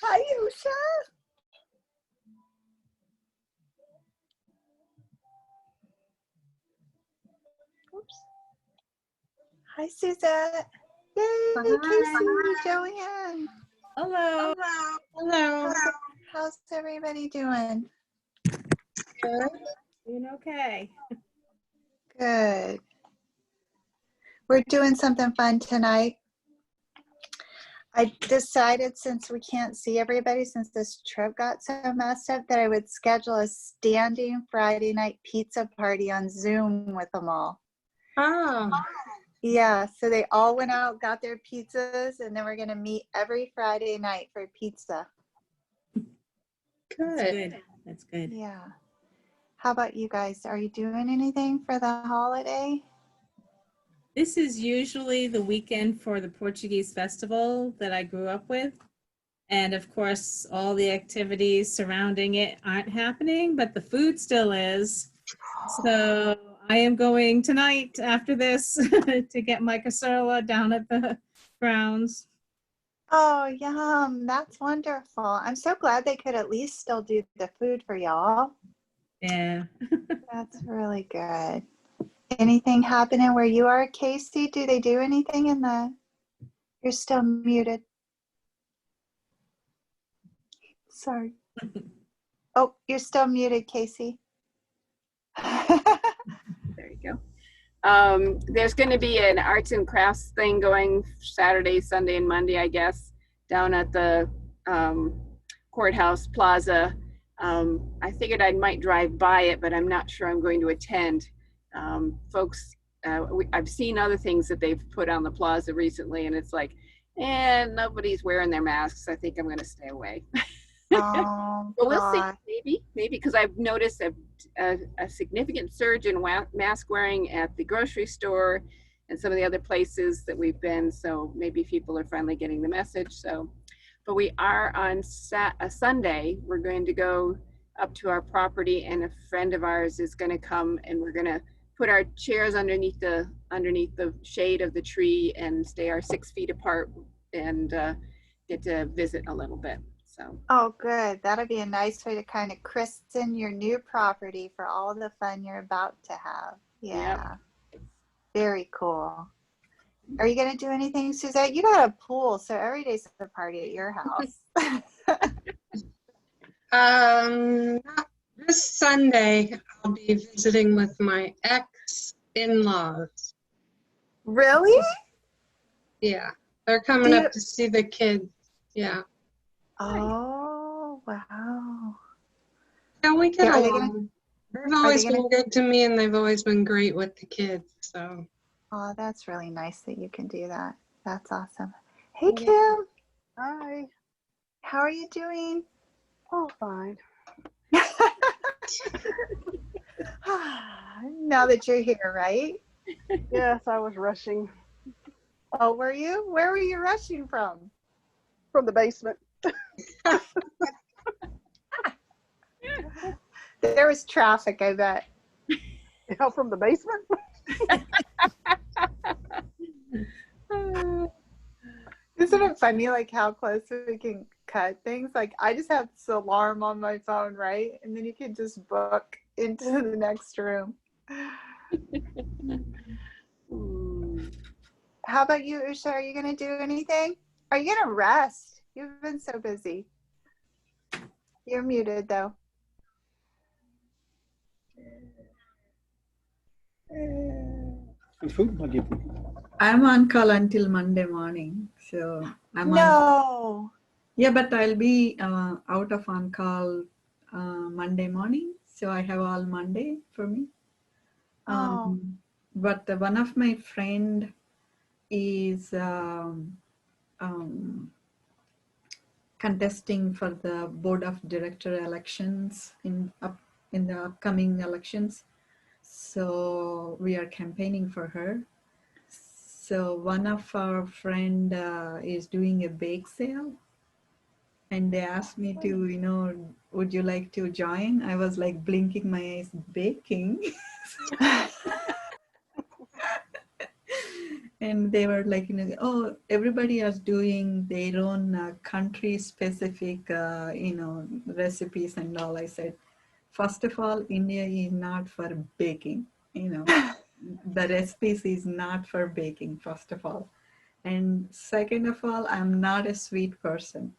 Hi, Usha. Oops. Hi, Suzette. Yay, Casey, Joanne. Hello. Hello. How's everybody doing? Good. Doing okay. Good. We're doing something fun tonight. I decided, since we can't see everybody, since this trip got so messed up, that I would schedule a standing Friday night pizza party on Zoom with them all. Oh, Yeah, so they all went out, got their pizzas, and then we're going to meet every Friday night for pizza. That's good. good. That's good. Yeah. How about you guys? Are you doing anything for the holiday? This is usually the weekend for the Portuguese festival that I grew up with. And of course, all the activities surrounding it aren't happening, but the food still is. So I am going tonight after this to get my cassoula down at the grounds. Oh, yum. That's wonderful. I'm so glad they could at least still do the food for y'all. Yeah. That's really good. Anything happening where you are, Casey? Do they do anything in the... You're still muted. Sorry. Oh, you're still muted, Casey. There you go. There's going to be an arts and crafts thing going Saturday, Sunday, and Monday, I guess, down at the courthouse plaza. I figured I might drive by it, but I'm not sure I'm going to attend. Folks, I've seen other things that they've put on the plaza recently, and it's like, nobody's wearing their masks. I think I'm going to stay away. Oh, But we'll see, God. maybe, because I've noticed a significant surge in mask wearing at the grocery store and some of the other places that we've been. So maybe people are finally getting the message. So, but we are on a Sunday. We're going to go up to our property, and a friend of ours is going to come, and we're going to put our chairs underneath the shade of the tree and stay our 6 feet apart and get to visit a little bit. So. Oh, good. That'll be a nice way to kind of christen your new property for all the fun you're about to have. Yeah. Yep. Very cool. Are you going to do anything, Suzette? You got a pool, so every day's a party at your house. Not this Sunday, I'll be visiting with my ex-in-laws. Really? Yeah, they're coming up to see the kids. Yeah. Oh, wow. Yeah, we get Yeah, along. They've always been good to me, and they've always been great with the kids. So. Oh, that's really nice that you can do that. That's awesome. Hey, Kim. Hi. How are you doing? Oh, fine. Now that you're here, right? Yes, I was rushing Oh, were you? Where were you rushing from? from the basement. There was traffic, I bet. Yeah, from the basement. Isn't it funny, like, how close we can cut things? Like, I just have this alarm on my phone, right? And then you can just book into the next room. How about you, Usha? Are you going to do anything? Are you going to rest? You've been so busy. You're muted, though. I'm on call until Monday morning, so I'm on. No. Yeah, but I'll be out of on call Monday morning, so I have all Monday for me. But one of my friend is contesting for the board of director elections in the upcoming elections. So we are campaigning for her. So one of our friend is doing a bake sale, and they asked me to, would you like to join? I was like blinking my eyes, baking. And they were like, oh, everybody is doing their own country specific, recipes and all. I said, first of all, India is not for baking, the recipes is not for baking, first of all. And second of all, I'm not a sweet person.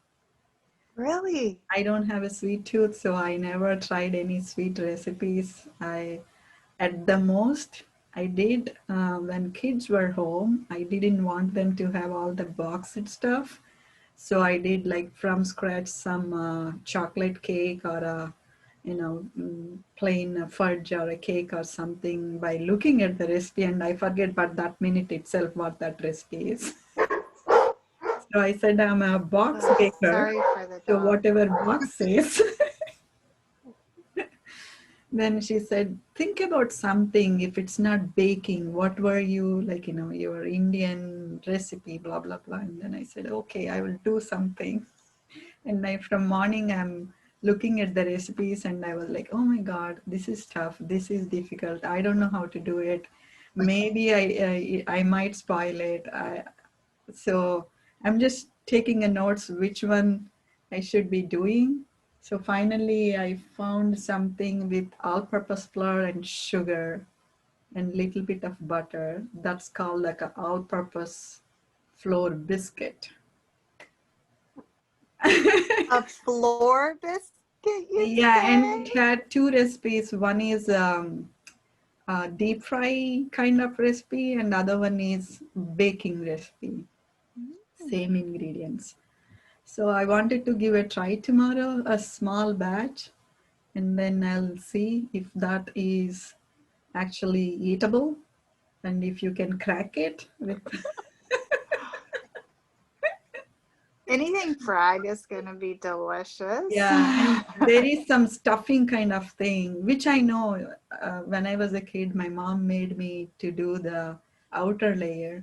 Really? I don't have a sweet tooth, so I never tried any sweet recipes. At the most, I did when kids were home, I didn't want them to have all the boxed stuff. So I did like from scratch some chocolate cake or plain fudge or a cake or something by looking at the recipe, and I forget but that minute itself what that recipe is. So I said I'm a box Oh, baker. sorry for the So dog. whatever box says. Then she said, think about something. If it's not baking, what were you like, your Indian recipe, blah, blah, blah. And then I said, okay, I will do something. And from morning, I'm looking at the recipes and I was like, oh my God, this is tough. This is difficult. I don't know how to do it. Maybe I might spoil it. So I'm just taking a notes which one I should be doing. So finally I found something with all-purpose flour and sugar and little bit of butter. That's called like an all-purpose flour biscuit. A floor biscuit, you Yeah, say? and it had two recipes. One is a deep fry kind of recipe and other one is baking recipe. Same ingredients. So I wanted to give a try tomorrow, a small batch, and then I'll see if that is actually eatable and if you can crack it with. Anything fried is going to be delicious. Yeah, and there is some stuffing kind of thing, which I know when I was a kid, my mom made me to do the outer layer.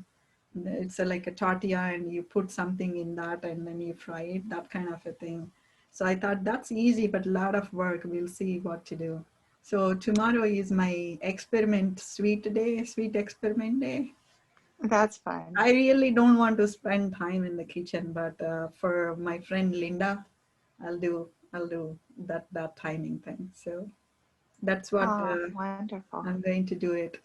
It's like a tortilla and you put something in that and then you fry it, that kind of a thing. So I thought that's easy, but a lot of work. We'll see what to do. So tomorrow is my sweet experiment day. That's fine. I really don't want to spend time in the kitchen, but for my friend Linda, I'll do that timing thing. So that's what Oh, wonderful. I'm going to do it.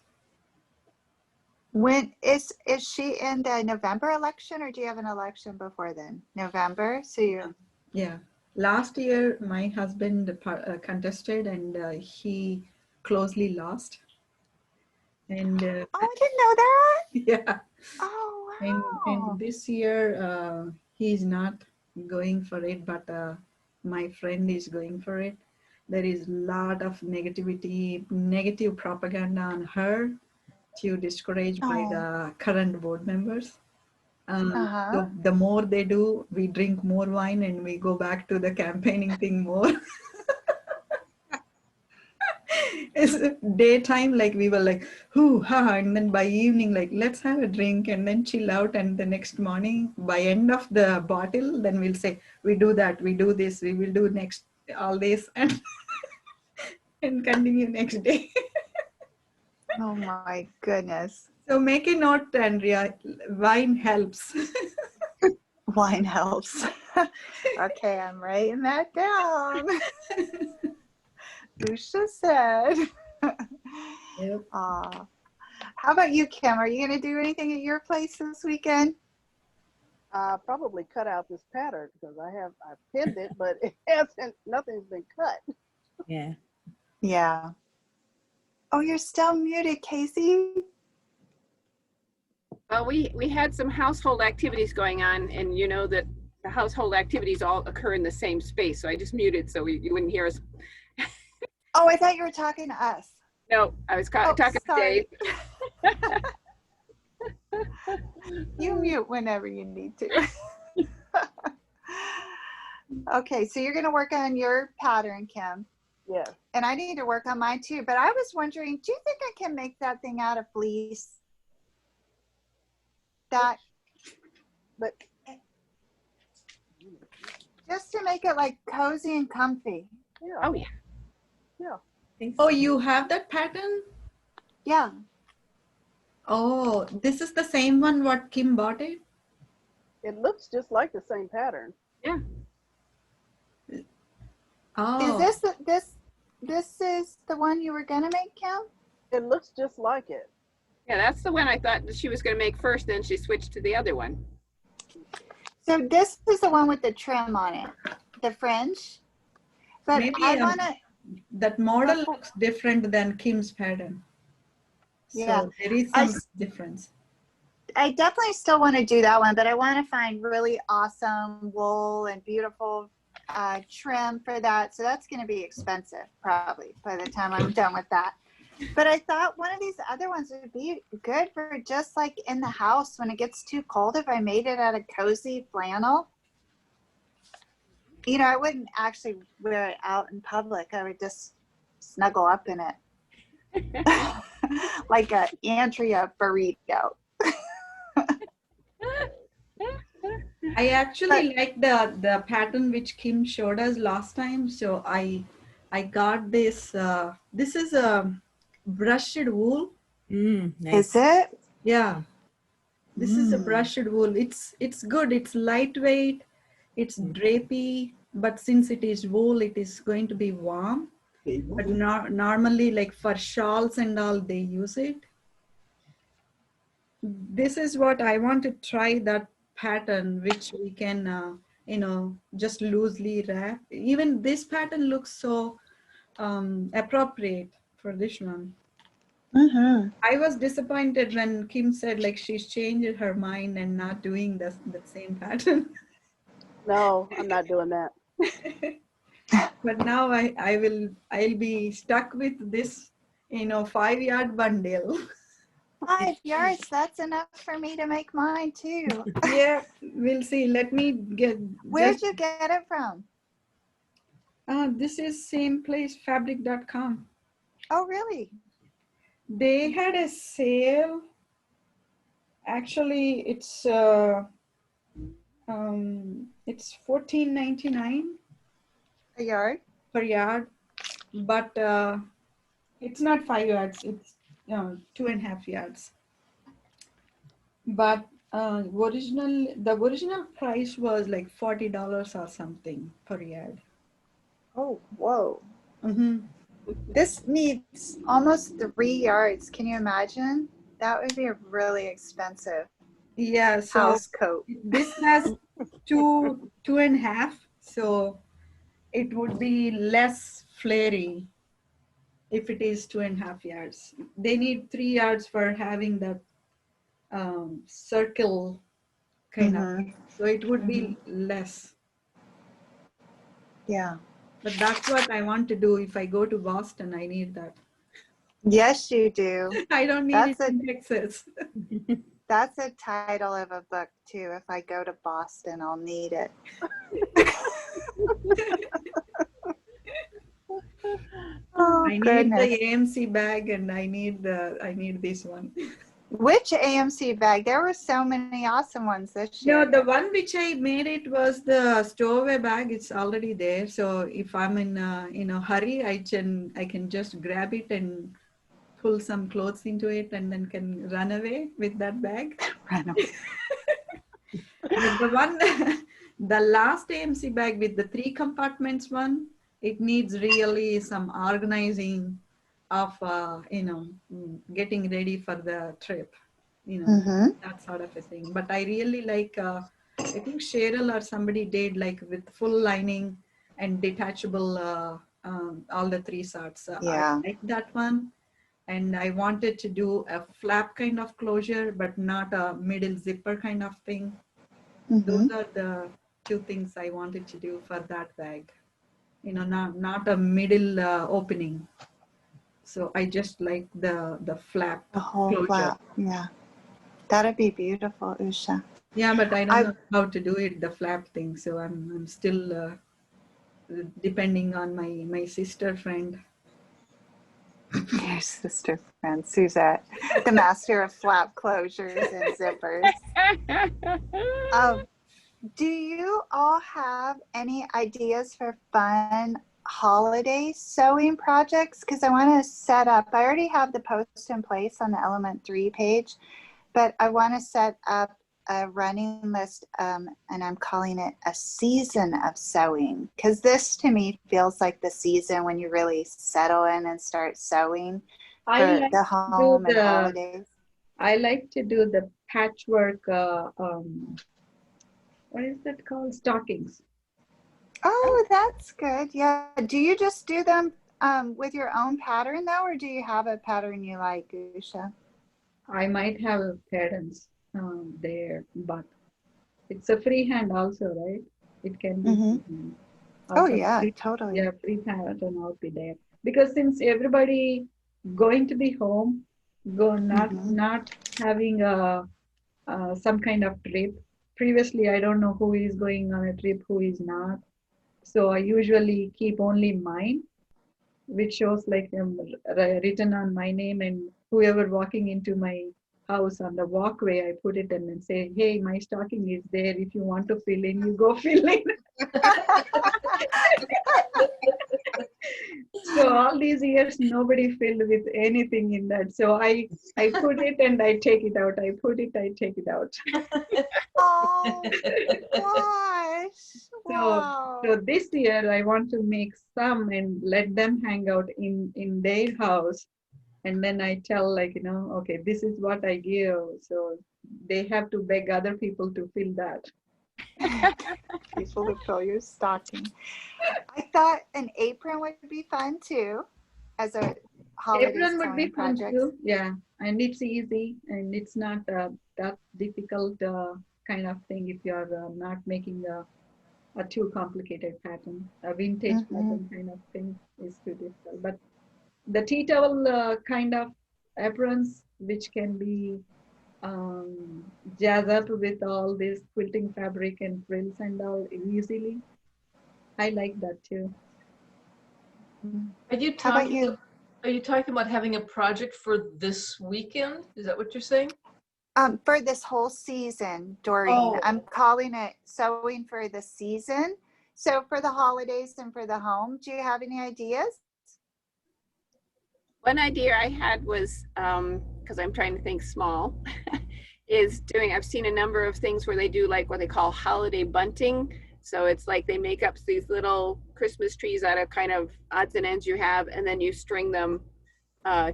When is she in the November election, or do you have an election before then? November? So you're Yeah. Last year, my husband contested and he closely lost. And Oh, I didn't know that. yeah, Oh, and wow. this year he's not going for it, but my friend is going for it. There is a lot of negative propaganda on her to discourage by Oh, the current board members. uh-huh. So the more they do, we drink more wine and we go back to the campaigning thing more. It's daytime, like we were like, hoo ha, and then by evening, like let's have a drink and then chill out. And the next morning, by end of the bottle, then we'll say, we do that, we do this, we will do next all this, and and continue next day. Oh my goodness. So make a note, Andrea. Wine helps. Wine helps. Okay, I'm writing that down. Lucia said. Yep. How about you, Kim? Are you going to do anything at your place this weekend? Probably cut out this pattern because I pinned it, but nothing's been cut. Yeah. Yeah. Oh, you're still muted, Casey. Well, we had some household activities going on, and you know that the household activities all occur in the same space. So I just muted so you wouldn't hear us. Oh, I thought you were talking to us. No, I was talking to sorry. Dave. You mute whenever you need to. Okay, so you're going to work on your pattern, Kim. Yeah. And I need to work on mine too. But I was wondering, do you think I can make that thing out of fleece? That But just to make it like cozy and comfy. yeah. Oh yeah. Yeah. Oh, you have that pattern? Yeah. Oh, this is the same one what Kim bought it? It looks just like the same pattern. Yeah, Oh, Is this is the one you were gonna make, Kim? It looks just like it. yeah, that's the one I thought that she was gonna make first, then she switched to the other one. So this is the one with the trim on it, the fringe. But maybe I wanna, that model looks different than Kim's pattern. Yeah. So there is I some s- difference. I definitely still want to do that one, but I want to find really awesome wool and beautiful trim for that. So that's going to be expensive probably by the time I'm done with that. But I thought one of these other ones would be good for just like in the house when it gets too cold. If I made it out of cozy flannel, you know, I wouldn't actually wear it out in public. I would just snuggle up in it like a Andrea burrito. I actually like the pattern which Kim showed us last time. So I got this. This is a brushed wool. Is it? Yeah, this is a Mm. brushed wool. It's good. It's lightweight. It's drapey. But since it is wool, it is going to be warm. But normally, like for shawls and all, they use it. This is what I want to try, that pattern which we can just loosely wrap. Even this pattern looks so appropriate for this one. Mm-hmm. I was disappointed when Kim said like she's changed her mind and not doing the same pattern. No, I'm not doing that. But now I'll be stuck with this 5-yard bundle. 5 yards, that's enough for me to make mine too. Yeah, we'll see. Let me get. Where'd you get it from? This is same place, fabric.com. Oh, really? They had a sale. Actually, it's $14.99 A yard? per yard, but it's not 5 yards. It's 2.5 yards. But the original price was like $40 or something per yard. Oh, whoa. Mm-hmm. This needs almost 3 yards. Can you imagine? That would be a really expensive Yeah, so house coat. this has 2.5, so it would be less flary if it is 2.5 yards. They need 3 yards for having that circle kind of, so it would be less. Yeah. But that's what I want to do. If I go to Boston, I need that. Yes, you do. I don't need That's it in Texas. That's a title of a book too. If I go to Boston, I'll need it. Oh, I need goodness. the AMC bag, and I need this one. Which AMC bag? There were so many awesome ones this year. No, the one which I made it was the stowaway bag. It's already there. So if I'm in a hurry, I can just grab it and pull some clothes into it, and then can run away with that bag. But the one, the last AMC bag with the 3 compartments one, it needs really some organizing of getting ready for the trip, that sort of a thing. But I really like, I think Cheryl or somebody did like with full lining and detachable, all the 3 sorts. Yeah. I like that one. And I wanted to do a flap kind of closure, but not a middle zipper kind of thing. Those are the 2 things I wanted to do for that bag. Not a middle opening. So I just like the flap The whole closure. flap. Yeah. That'd be beautiful, Usha. Yeah, but I don't know how to do it, the flap thing. So I'm still depending on my sister friend. Your sister friend, Suzette, the master of flap closures and zippers. Do you all have any ideas for fun holiday sewing projects because I want to set up. I already have the post in place on the Element 3 page, but I want to set up a running list, and I'm calling it a season of sewing because this to me feels like the season when you really settle in and start sewing I for like the to home do and holidays. I like to do the patchwork, what is that called? Stockings. Oh, that's good. Yeah. Do you just do them with your own pattern though, or do you have a pattern you like, Usha? I might have patterns there, but it's a freehand also, right? It can be Mhm. freehand. Oh Also yeah, free, totally. yeah, free pattern will be there. Because since everybody going to be home, not having some kind of trip. Previously, I don't know who is going on a trip, who is not. So I usually keep only mine, which shows like written on my name, and whoever walking into my house on the walkway, I put it in and say, hey, my stocking is there. If you want to fill in, you go fill in. So all these years, nobody filled with anything in that. So I put it and I take it out. I put it, I take it out. Oh gosh. Wow. So this year I want to make some and let them hang out in their house. And then I tell like, okay, this is what I give. So they have to beg other people to fill that. People to fill your stocking. I thought an apron would be fun too, as a holiday Apron would be sewing fun project. too. Yeah, and it's easy and it's not that difficult kind of thing if you're not making a too complicated pattern. A vintage pattern kind of thing is too difficult. But the tea towel kind of aprons, which can be jazz up with all this quilting fabric and frills and all easily. I like that too. Are you How about talking? you? Are you talking about having a project for this weekend? Is that what you're saying? For this whole season, Doreen, Oh. I'm calling it sewing for the season. So for the holidays and for the home, do you have any ideas? One idea I had was, because I'm trying to think small, is I've seen a number of things where they do like what they call holiday bunting. So it's like they make up these little Christmas trees out of kind of odds and ends you have, and then you string them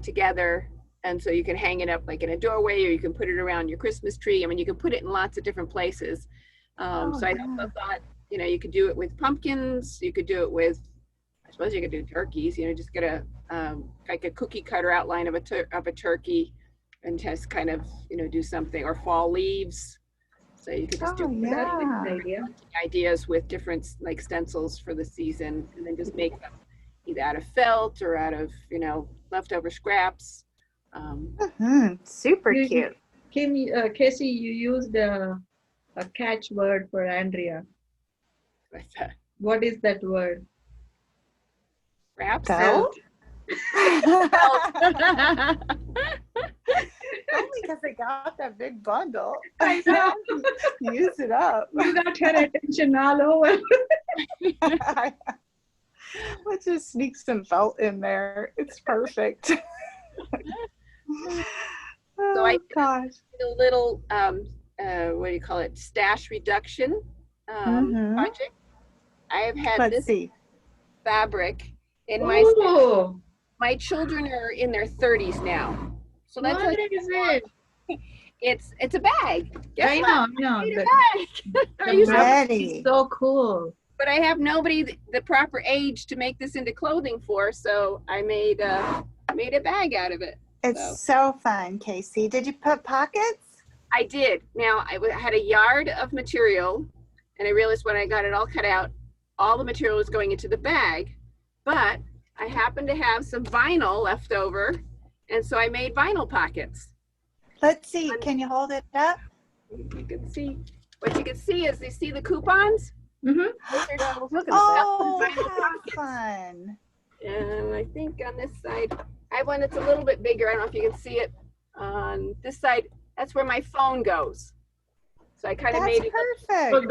together. And so you can hang it up like in a doorway, or you can put it around your Christmas tree. I mean, you can put it in lots of different places. So I also thought, you could do it with pumpkins. You could do it with, I suppose you could do turkeys. Just get a like a cookie cutter outline of a turkey, and just kind of do something, or fall leaves. So you could just do ideas with different like stencils for the season, and then just make them either out of felt or out of leftover scraps. Super cute. Casey, you used a catchword for Andrea. What's that? What is that word? Scraps? Felt? Only because I got that big bundle. I know. Use it up. You got her attention all over. Let's just sneak some felt in there. It's perfect. So I gosh. did a little, what do you call it, stash reduction project. I have had Let's this see. fabric in my Oh, my children are in their 30s now. So that's what like, is it? it's a bag. Guess I what? know. I made a The, bag. I the used to- fabric Ready. is so cool. but I have nobody the proper age to make this into clothing for, so I made a bag out of it. It's so fun, Casey. Did you put pockets? I did. Now I had a yard of material, and I realized when I got it all cut out, all the material was going into the bag, but I happened to have some vinyl left over, and so I made vinyl pockets. Let's see. Can you hold it up? You can see, what you can see is, you see the coupons? Mm-hmm. Look at Oh, that. how fun. And I think on this side, I have one that's a little bit bigger. I don't know if you can see it. On this side, that's where my phone goes. So I kind of That's made it. perfect. So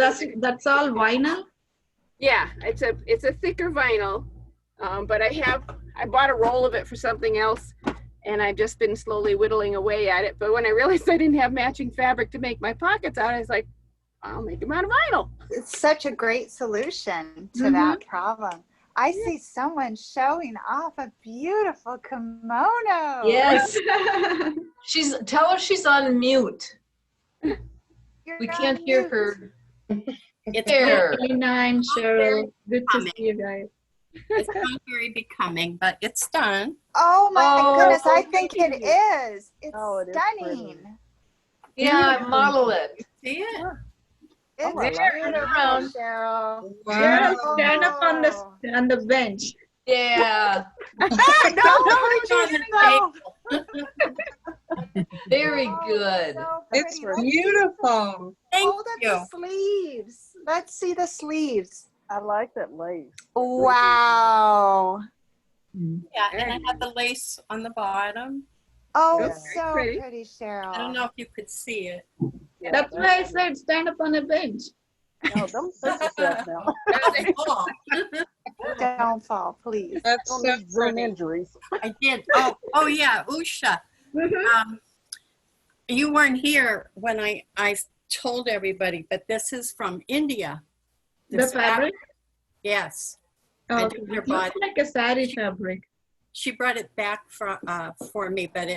that's all vinyl? Yeah, it's a thicker vinyl, But I bought a roll of it for something else, and I've just been slowly whittling away at it. But when I realized I didn't have matching fabric to make my pockets out, I was like, I'll make them out of vinyl. It's such a great solution to Mhm. that problem. I see someone showing off a beautiful kimono. Yes. Tell her she's on mute. You're We on can't hear mute. her. It's There. Elena and Cheryl, good to Becoming. see you guys. It's not very becoming, but it's done. Oh my Oh, goodness, I think it pretty. is. It's Oh, it is stunning. Yeah, model it. See it? It's Oh, I like it. beautiful, Around. Cheryl. Cheryl, stand up on Oh. the bench. Yeah, No, It's on the no. table. very Oh, good. so It's pretty. beautiful. Thank Hold up you. the sleeves. Let's see the sleeves. I like that lace. Wow. Yeah, and I have the lace on the bottom. Oh, Yeah. it's so Pretty. pretty, Cheryl. I don't know if you could see it. Yeah, That's why I said stand up on a bench. No, don't touch yourself now. Oh, Don't fall, please. That's Don't so need Zoom pretty. injuries. I did. Oh yeah, Usha. You weren't here when I told everybody, but this is from India. The This fabric? Yes. I Okay. did your It looks body. like a sari fabric. She brought it back for me, but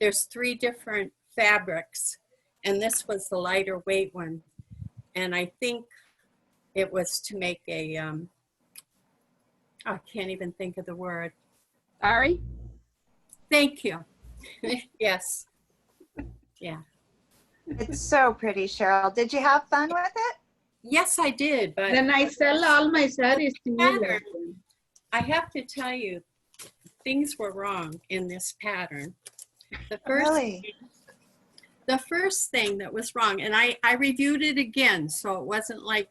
there's 3 different fabrics, and this was the lighter weight one. And I think it was to make a, I can't even think of the word. Sorry. Thank you. Yes. Yeah. It's so pretty, Cheryl. Did you have fun with it? Yes, I did, but Then I sell all my saris to you. Pattern. guys. I have to tell you, things were wrong in this pattern. The first Really? the first thing that was wrong, and I reviewed it again, so it wasn't like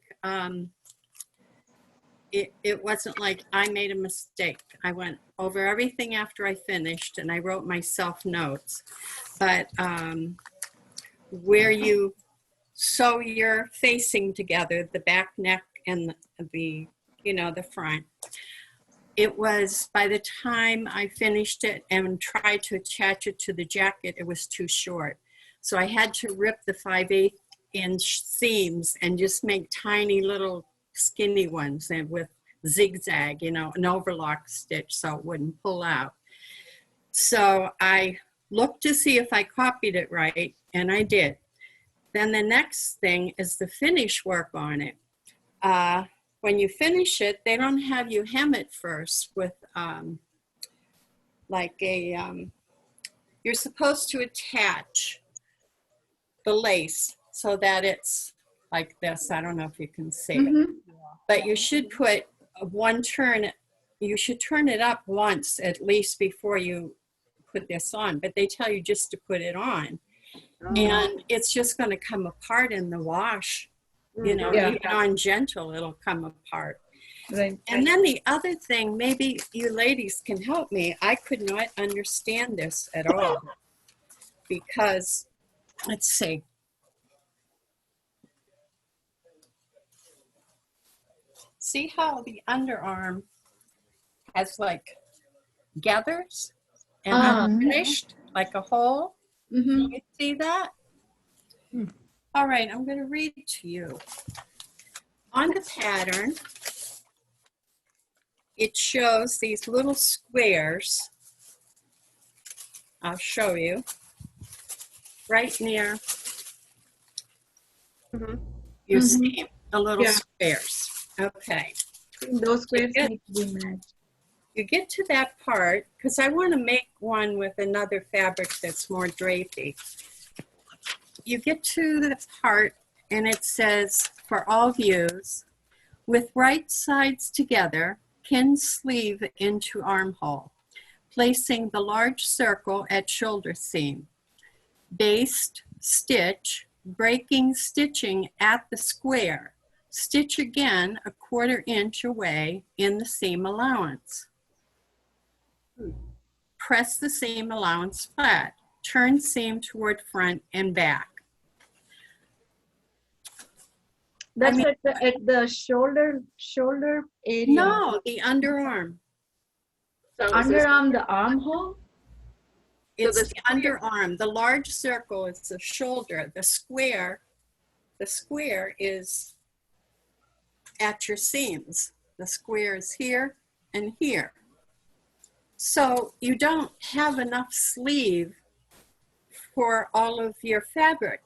it wasn't like I made a mistake. I went over everything after I finished, and I wrote myself notes. But where you sew your facing together, the back, neck, and the the front, it was, by the time I finished it and tried to attach it to the jacket, it was too short. So I had to rip the 5/8 inch seams and just make tiny little skinny ones, and with zigzag, an overlock stitch so it wouldn't pull out. So I looked to see if I copied it right, and I did. Then the next thing is the finish work on it. When you finish it, they don't have you hem it first with you're supposed to attach the lace so that it's like this. I don't know if you can see it, Mhm. but you should put one turn. You should turn it up once at least before you put this on, but they tell you just to put it on. And it's just going to come apart in the wash. Yeah. Even on gentle, it'll come apart. Right. And then the other thing, maybe you ladies can help me. I could not understand this at all because, let's see. See how the underarm has like gathers and unfinished, like a hole? Mhm. You see that? All right, I'm going to read it to you. On the pattern, it shows these little squares. I'll show you. Right near your seam, the little Yeah. squares. Okay. Those squares Yeah. need to be matched. You get to that part, because I want to make one with another fabric that's more drapey. You get to the part and it says, for all views, with right sides together, pin sleeve into armhole, placing the large circle at shoulder seam. Based stitch, breaking stitching at the square. Stitch again a 1/4 inch away in the seam allowance. Press the seam allowance flat. Turn seam toward front and back. That's mean- at the shoulder area. No, the underarm. So is this- Underarm, the armhole? It's the the square- underarm. The large circle is the shoulder. The square is at your seams. The square is here and here. So you don't have enough sleeve for all of your fabric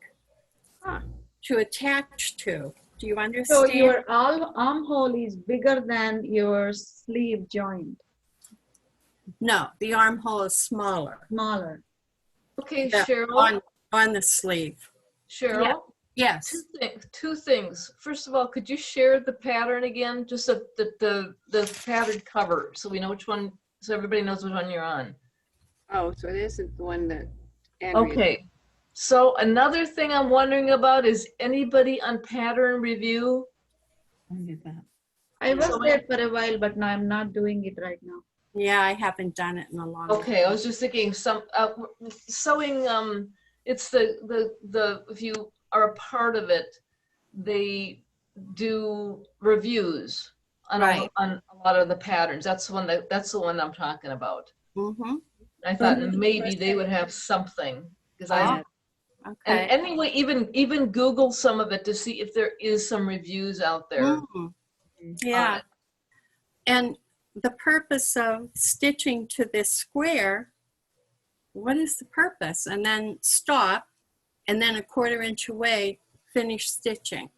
Huh. to attach to. Do you So understand? your armhole is bigger than your sleeve joint, No, the armhole is smaller smaller. Okay, Yeah, Cheryl, on the sleeve. Cheryl, Yes. two things. First of all, could you share the pattern again? Just the pattern cover, so we know which one, so everybody knows which one you're on. Oh, so this is the one that Andrea. Okay, so another thing I'm wondering about is anybody on pattern review? I did that. I was So- there for a while, but now I'm not doing it right now. Yeah, I haven't done it in a long time. Okay, I was just thinking sewing, it's the, if you are a part of it, they do reviews on, Right. on a lot of the patterns. That's the one I'm talking about. Mm-hmm. I thought maybe they would have something, because I, and Okay. anyway, even Google some of it to see if there is some reviews out there. Mhm. Yeah. And the purpose of stitching to this square, what is the purpose? And then stop, and then a 1/4 inch away, finish stitching.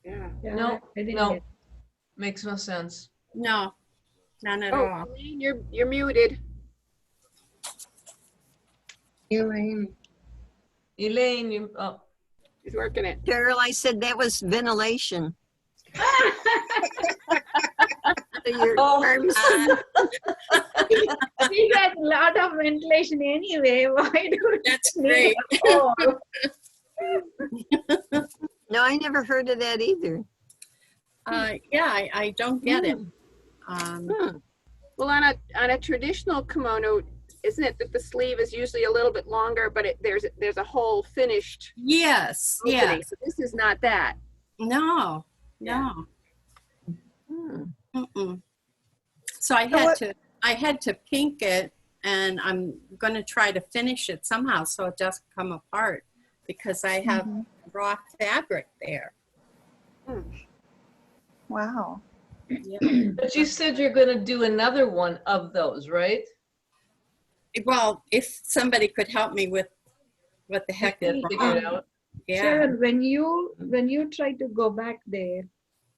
Yeah. Yeah, No, I didn't no. get- Makes no sense. No, none at Oh, all. Elaine, you're muted. Elaine. Elaine, you, oh, She's working it. Cheryl, I said that was ventilation. So your Oh. arms, We got a lot of ventilation anyway. Why do we That's need great. a hole? no, I never heard of that either. Yeah, I don't get it. Hmm. Well, on a traditional kimono, isn't it that the sleeve is usually a little bit longer, but there's a whole finished Yes, opening. yeah. So this is not that. No, Yeah. no. Hmm. Mm-mm. So I had to pink it, and I'm going to try to finish it somehow so it doesn't come apart, because I have raw fabric there. Wow. but you said you're gonna do another one of those, right? Well, if somebody could help me with what the heck is Figure it wrong. out. Yeah. Sharon, when you try to go back there,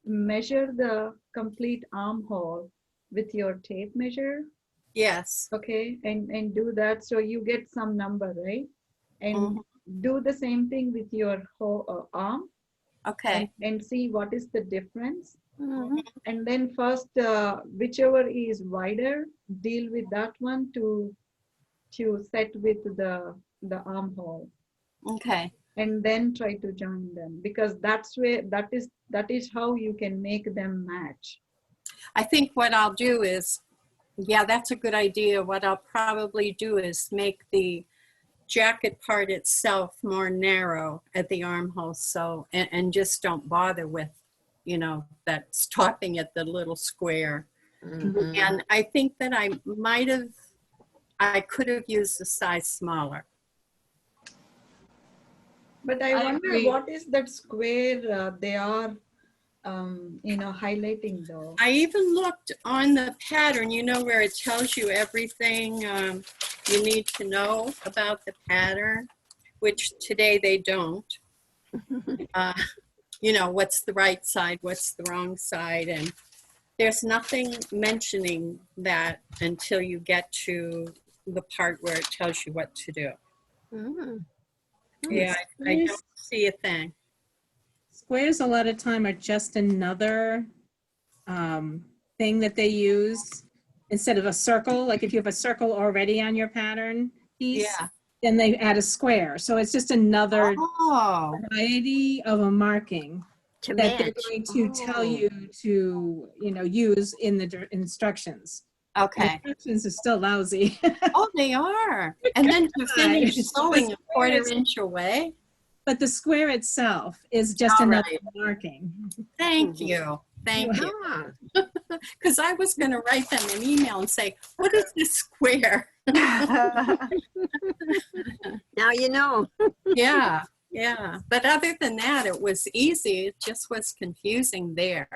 measure the complete armhole with your tape measure, Yes. okay, and do that so you get some number, right? And Mhm. do the same thing with your whole arm Okay. and see what is the difference. Mhm. And then first, whichever is wider, deal with that one to set with the armhole. Okay. And then try to join them, because that is how you can make them match. I think what I'll do is, yeah, that's a good idea. What I'll probably do is make the jacket part itself more narrow at the armhole, so, and just don't bother with, that stopping at the little square. Mhm. And I think that I could have used a size smaller. But I I wonder agree. what is that square they are, highlighting though. I even looked on the pattern, where it tells you everything you need to know about the pattern, which today they don't. What's the right side, what's the wrong side, and there's nothing mentioning that until you get to the part where it tells you what to do. Mhm. Yeah, I don't see a thing. Squares a lot of time are just another thing that they use instead of a circle. Like if you have a circle already on your pattern piece, Yeah. then they add a square. So it's just another Oh, variety of a marking To that they're match. going to tell you to, use in the instructions. The okay. instructions are still lousy. Oh, they are. And then to finish It's sewing a just 1/4 squares. inch away. But the square itself is just All another right. marking. Thank you. Thank you. Ah, Because I was going to write them an email and say, what is this square? now you know. Yeah, yeah. But other than that, it was easy. It just was confusing there.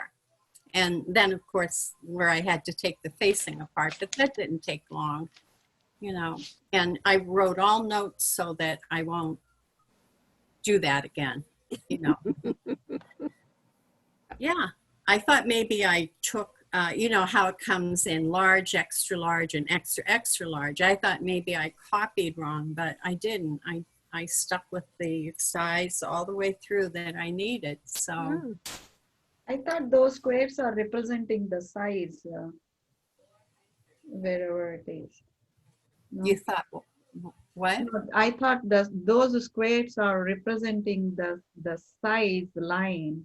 And then, of course, where I had to take the facing apart, but that didn't take long, you know. And I wrote all notes so that I won't do that again, you know. Yeah, I thought maybe I took, you know, how it comes in large, extra large, and extra, extra large. I thought maybe I copied wrong, but I didn't. I stuck with the size all the way through that I needed. So, Hmm. I thought those squares are representing the size wherever it is. No? you thought, what? No, I thought those squares are representing the size line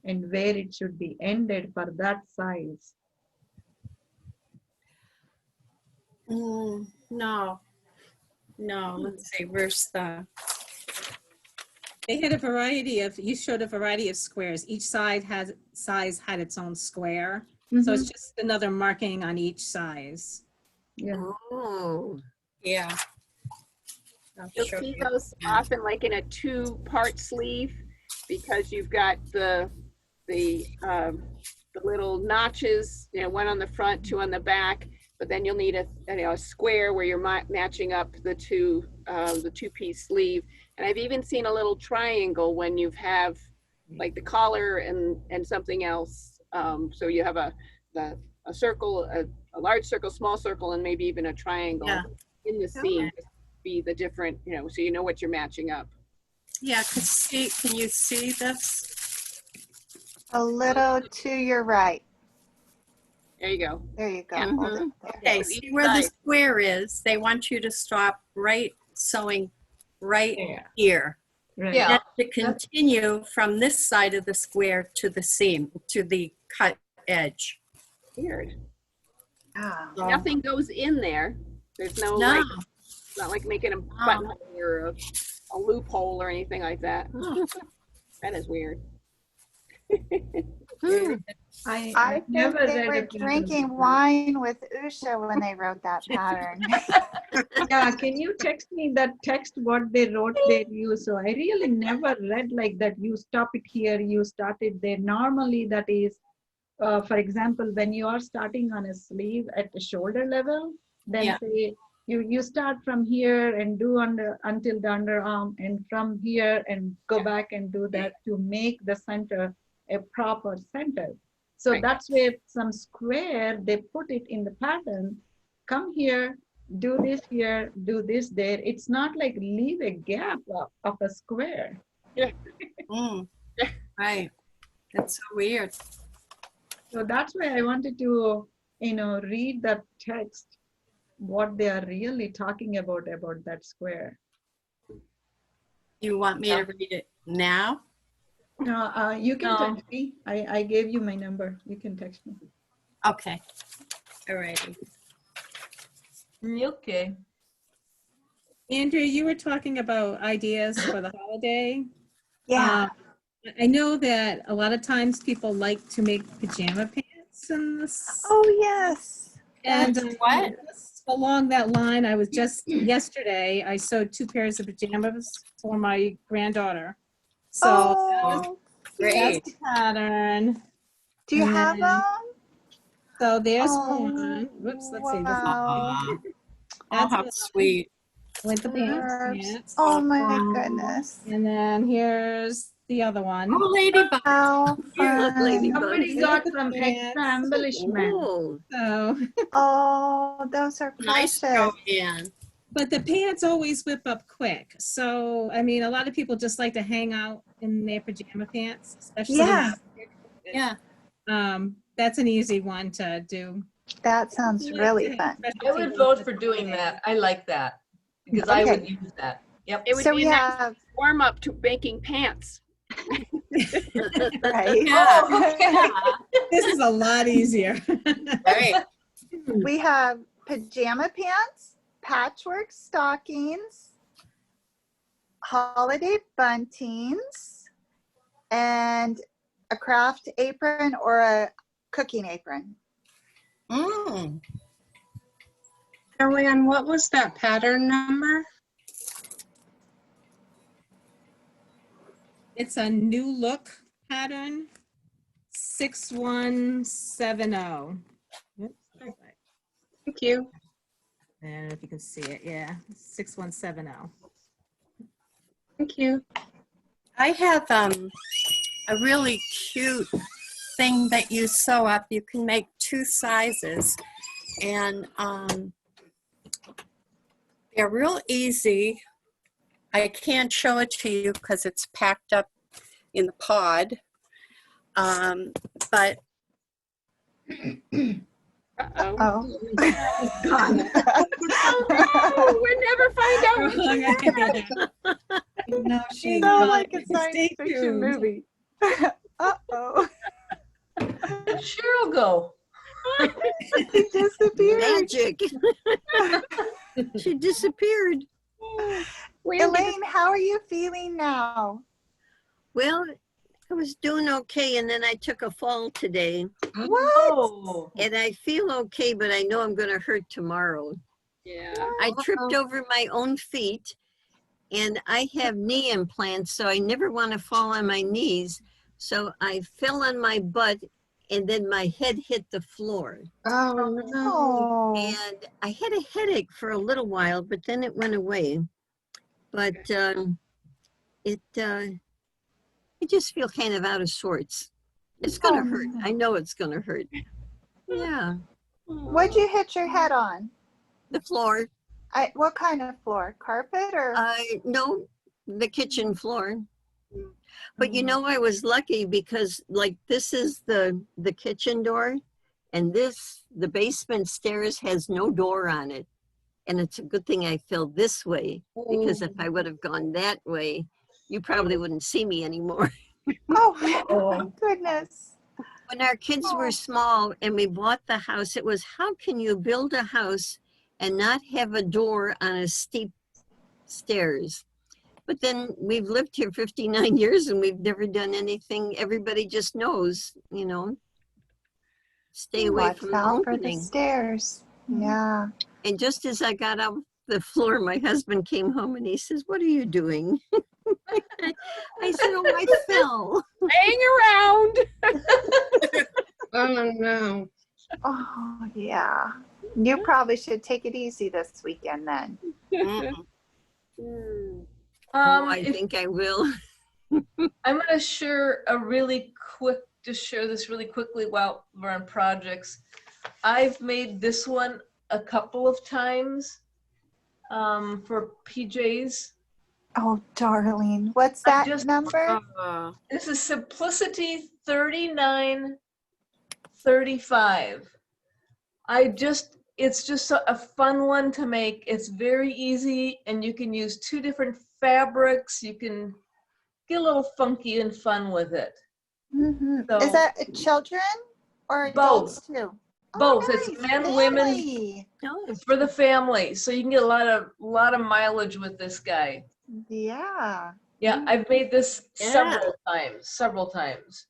and where it should be ended for that size. No, let's see, where's the, They had a variety of, you showed a variety of squares. Each size had its own square. So it's just another marking on each size. Yeah. Oh, yeah. I'll You'll show see you. those often like in a 2-part sleeve because you've got the little notches, you know, one on the front, 2 on the back, but then you'll need a square where you're matching up the two-piece sleeve. And I've even seen a little triangle when you have like the collar and something else. So you have a circle, a large circle, small circle, and maybe even a triangle Yeah. in the seam. Be the different, you know, so you know what you're matching up. Yeah, can you see this? A little to your right. There you go. There you go. Mhm. Hold it there. Okay, So see each where the side. square is? They want you to stop right sewing right Yeah. here. Right. Yeah. And to continue from this side of the square to the seam, to the cut edge. Weird. Ah. So- Nothing goes in there. There's no, No, like, it's not like making a buttonhole or a loophole or anything like that. That is weird. Hmm. I think never they read were a pattern drinking like that. wine with Usha when they wrote that pattern. Yeah, can you text me that text what they wrote there you? So I really never read like that. You stop it here, you start it there. Normally that is, for example, when you are starting on a sleeve at the shoulder level, then Yeah. say you start from here and do until the underarm, and from here and go back and do that to make the center a proper center. So Right. that's where some square, they put it in the pattern. Come here, do this here, do this there. It's not like leave a gap of a square. Right. That's so weird. So that's why I wanted to, read that text, what they are really talking about that square. You want me to read it now? No, you can No. text me. I gave you my number. You can text me. Okay. All righty. Okay. Andrea, you were talking about ideas for the holiday. Yeah. I know that a lot of times people like to make pajama pants in this. Oh, yes. And What? just along that line, I was just yesterday, I sewed 2 pairs of pajamas for my granddaughter. So Oh, Great. that's the pattern. do you And have then- them? So there's Oh, one. Whoops, let's see. This is wow. Oh, That's how one sweet. with the Nerves. pants. Oh my goodness. And then here's the other one. Oh, ladybug. How Lady fun. Somebody Look got at the some pants. extra embellishment. Oh, So, Oh, those are Nice precious. throw in. but the pants always whip up quick. So, I mean, a lot of people just like to hang out in their pajama pants, especially. Yeah. Yeah. That's an easy one to do. That sounds really fun. I would vote for doing that. I like that because I would Okay. use that. Yep. It would So be we a nice have, warm up to making pants. right? Yeah. This is a lot easier. Right. We have pajama pants, patchwork stockings, holiday buntings, and a craft apron or a cooking apron. Mm. Joanne, what was that pattern number? It's a new look pattern, 6170. Oops, sorry. Thank you. I don't know if you can see it. Yeah, 6170. Thank you. I have a really cute thing that you sew up. You can make 2 sizes, and they're real easy. I can't show it to you because it's packed up in the pod, but Uh-oh. Oh. Oh, we'll never find out. No, she So like a science Stay fiction tuned. movie. Uh-oh. Where'd Cheryl go? She disappeared. Magic. She disappeared. Elaine, how are you feeling now? Well, I was doing okay, and then I took a fall today, What? Oh, and I feel okay, but I know I'm going to hurt tomorrow. Yeah. I tripped over my own feet, and I have knee implants, so I never want to fall on my knees. So I fell on my butt, and then my head hit the floor. Oh, no. Oh. And I had a headache for a little while, but then it went away. But I just feel kind of out of sorts. It's going to hurt. I know it's going to hurt. Yeah, What'd you hit your head on? the floor. What kind of floor? Carpet or? No, the kitchen floor. But you know, I was lucky because like this is the kitchen door, and the basement stairs has no door on it. And it's a good thing I fell this way, because if I would have gone that way, you probably wouldn't see me anymore. Oh, goodness. When our kids were small and we bought the house, it was, how can you build a house and not have a door on a steep stairs? But then we've lived here 59 years and we've never done anything. Everybody just knows, you know, stay away Watch from out for the opening. stairs. Yeah. And just as I got off the floor, my husband came home and he says, "What are you doing?" I said, "Oh, I fell." Hang around. Oh, no. Oh, yeah. You probably should take it easy this weekend then. Mm. Hmm. I if- think I will. I'm gonna share just share this really quickly while we're on projects. I've made this one a couple of times for PJs. Oh, darling. What's I that just- number? This is Simplicity 3935. It's just a fun one to make. It's very easy, and you can use 2 different fabrics. You can get a little funky and fun with it. Mhm. So- Is that children or Both. adults too? Both. Oh, It's nice. men, women. Family. No, It's for the family, so you can get a lot of mileage with this guy. Yeah. Yeah, I've made this Yeah. several times.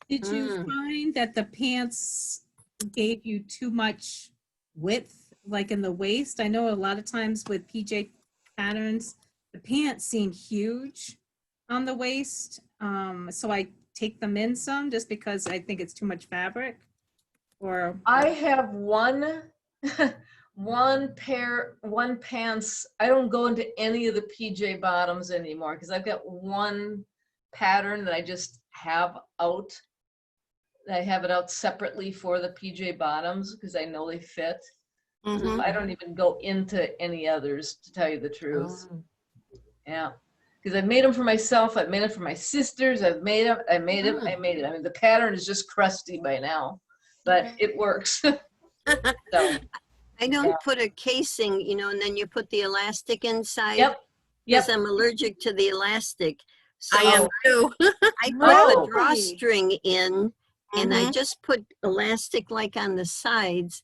Did you Mm. find that the pants gave you too much width, like in the waist? I know a lot of times with PJ patterns, the pants seem huge on the waist. So I take them in some just because I think it's too much fabric. Or I have one pants. I don't go into any of the PJ bottoms anymore because I've got one pattern that I just have out. I have it out separately for the PJ bottoms because I know they fit. Mhm. I don't even go into any others, to tell you the truth. Oh. Yeah, because I've made them for myself. I've made them for my sisters. I made them. I made it. I mean, the pattern is just crusty by now, but it works. So, I don't Yeah. put a casing, you know, and then you put the elastic inside. yep. Because I'm allergic to the elastic. So I am too. I put Oh. the drawstring in, and I Mhm. just put elastic like on the sides,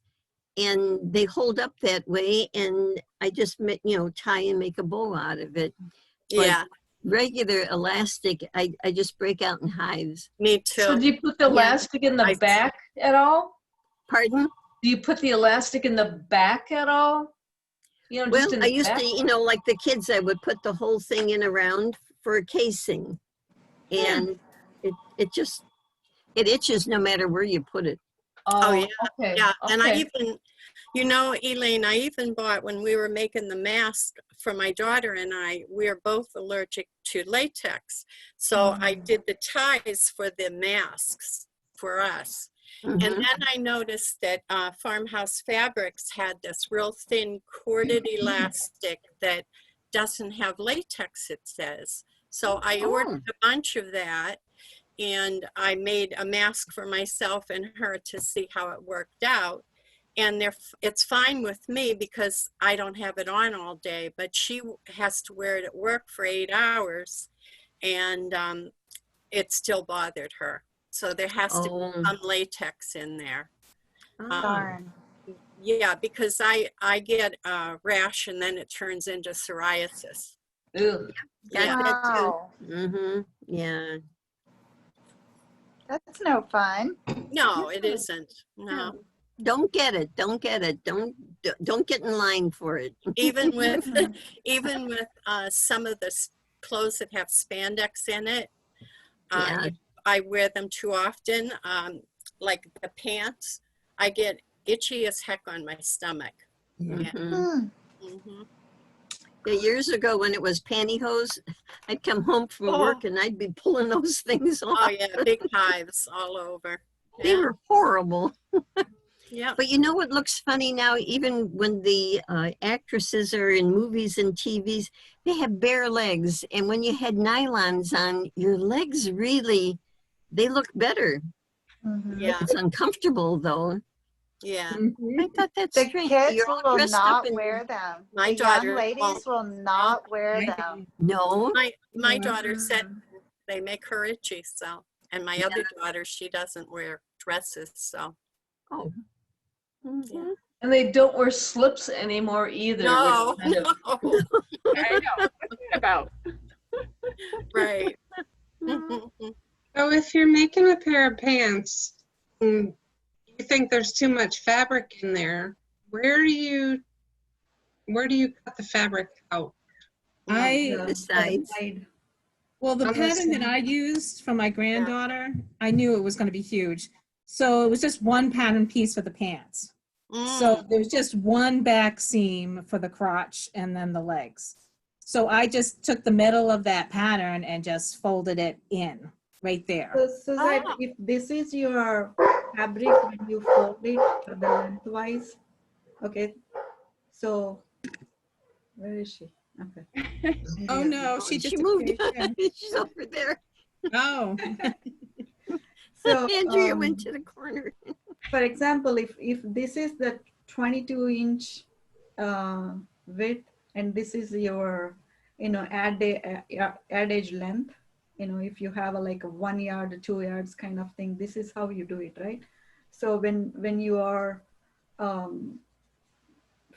and they hold up that way, and I just tie and make a bow out of it. But Yeah. regular elastic, I just break out in hives. Me So too. do you put the Yeah. elastic in the I- back at all? Pardon? Do you put the elastic in the back at all? You know, Well, just in I the used back? to, you know, like the kids, I would put the whole thing in around for a casing. And it just, it itches no matter where you put it. Oh, yeah. Okay. Yeah, and I okay. even, you know, Elaine, I even bought, when we were making the mask for my daughter and I, we are both allergic to latex. So I did the ties for the masks for us. And Mhm. then I noticed that Farmhouse Fabrics had this real thin corded elastic that doesn't have latex, it says. So I ordered a bunch of that, and I made a mask for myself and her to see how it worked out. And it's fine with me because I don't have it on all day, but she has to wear it at work for 8 hours, and it still bothered her. So there has to be Oh. some latex in there. Darn. Yeah, because I get a rash and then it turns into psoriasis. Ew. Got Yeah. that too. Wow. Mm-hmm. Yeah. That's no fun. No, it isn't. No. Don't get it. Don't get it. Don't get in line for it. Even with even with some of the clothes that have spandex in it, Yeah. if I wear them too often, like the pants, I get itchy as heck on my stomach. Mhm. Hmm. Mhm. Yeah, years ago when it was pantyhose, I'd come home from Oh. work and I'd be pulling those things off. Oh yeah, big hives all over. They Yeah. were horrible. Yeah. But you know what looks funny now? Even when the actresses are in movies and TVs, they have bare legs. And when you had nylons on, your legs really, they look better. Mhm. Yeah. It's uncomfortable though. Yeah. I thought that's The strange. kids You're all will dressed up not in wear them. My The daughter young ladies won't. will not wear them. no. My daughter said they make her itchy, so. And my other daughter, she doesn't wear dresses, so. Oh. Mhm. And they don't wear slips anymore either. No, which kind of- no. I know. What's that about? Right. So if you're making a pair of pants and you think there's too much fabric in there, where do you cut the fabric out? The sides. side. Well, the On the pattern that side. I used for my granddaughter, I knew it was going to be huge. So it was just one pattern piece for the pants. So there was just one back seam for the crotch and then the legs. So I just took the middle of that pattern and just folded it in right there. So, Suzette, if this is your fabric when you fold it for the lengthwise, okay. So, where is she? Okay. Oh no, she She just moved. appeared. She's over there. Oh, So, Andrea went to the corner. for example, if this is the 22-inch width and this is your, adage length, if you have like a 1 yard, 2 yards kind of thing, this is how you do it, right? So when you are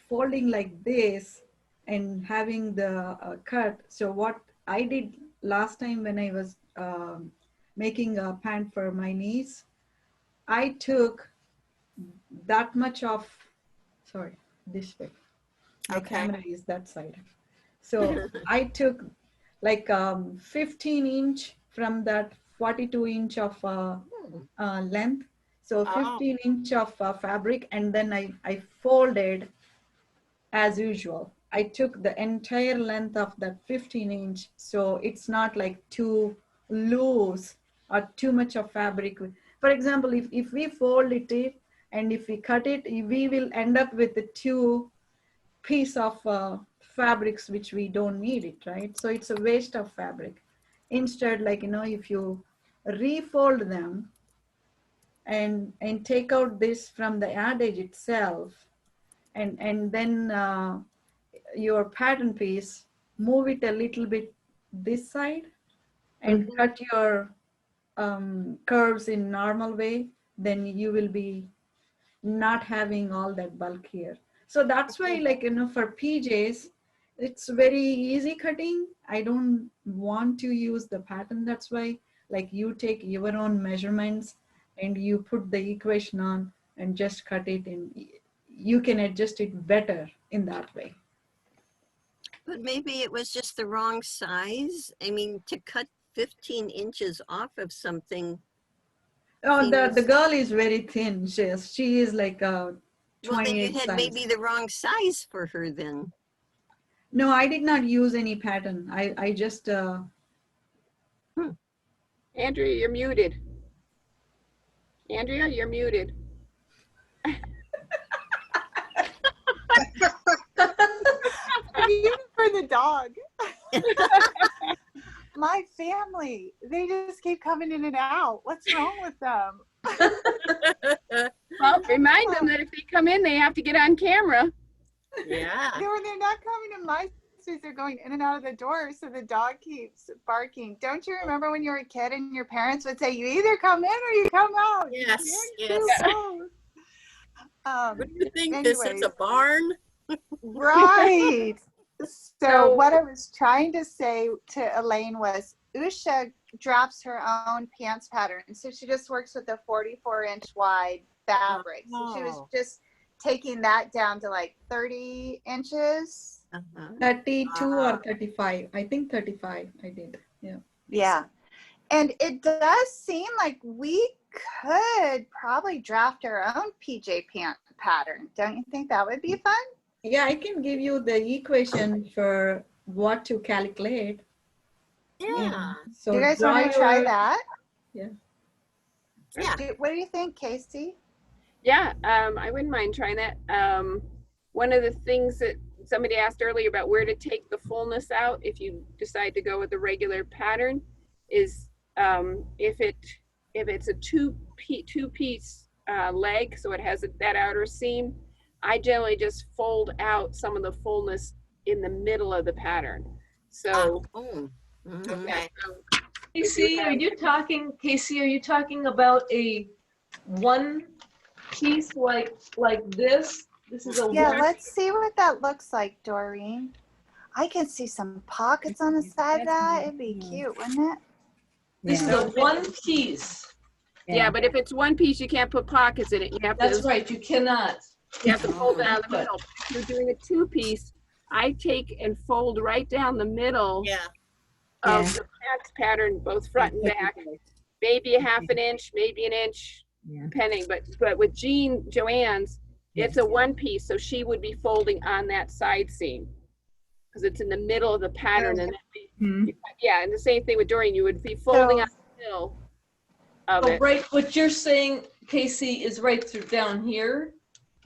folding like this and having the cut, so what I did last time when I was making a pant for my niece, I took that much of, sorry, this way. My Okay. camera is that side. So I took like 15-inch from that 42-inch of length. So 15-inch of fabric, and then I folded as usual. I took the entire length of that 15-inch, so it's not like too loose or too much of fabric. For example, if we fold it and if we cut it, we will end up with the two piece of fabrics which we don't need it, right? So it's a waste of fabric. Instead, like, if you refold them and take out this from the adage itself, and then your pattern piece, move it a little bit this side and cut your curves in normal way, then you will be not having all that bulk here. So that's why, like, for PJs, it's very easy cutting. I don't want to use the pattern. That's why, like, you take your own measurements and you put the equation on and just cut it, and you can adjust it better in that way. But maybe it was just the wrong size. I mean, to cut 15 inches off of something. Oh, the seems- girl is very thin. She is like a Well, then you 28 had size. maybe the wrong size for her then. No, I did not use any pattern. I just, Andrea, you're muted. Andrea, you're muted. I'm muted for the dog. My family, they just keep coming in and out. What's wrong with them? Well, remind them that if they come in, they have to get on camera. Yeah. They're not coming in my space. They're going in and out of the door, so the dog keeps barking. Don't you remember when you were a kid and your parents would say, you either come in or you come out? Yes, You yes. can't do both. What do you think? This is anyways. a barn? Right. So So- what I was trying to say to Elaine was Usha drops her own pants pattern. So she just works with a 44-inch wide fabric. So she was Oh. just taking that down to like 30 inches. Uh-huh. 32 or 35. I think 35 I did. Yeah. Yeah. And it does seem like we could probably draft our own PJ pant pattern. Don't you think that would be fun? Yeah, I can give you the equation for what to calculate. Yeah. So you guys want to try dryer- that? Yeah. What do you think, Casey? Yeah, I wouldn't mind trying that. One of the things that somebody asked earlier about where to take the fullness out if you decide to go with the regular pattern is if it's a two-piece leg, so it has that outer seam, I generally just fold out some of the fullness in the middle of the pattern. So, Oh. Mhm. Okay. Casey, are you talking about a one piece like this? This is a Yeah, one. let's see what that looks like, Doreen. I can see some pockets on the side of that. It'd be cute, wouldn't it? This is a one piece. yeah, but if it's one piece, you can't put pockets in it. You have That's to, right, you cannot. you have to fold it out of the middle. If you're doing a two-piece, I take and fold right down the middle Yeah. of Yeah. the pants pattern, both front and back. Maybe a half an inch, maybe an inch, Yeah. depending. But with Joanne's, it's a one piece, so she would be folding on that side seam because it's in the middle of the pattern. And Mhm. yeah, and the same thing with Doreen, you would be folding on the middle of So it. right, what you're saying, Casey, is right through down here.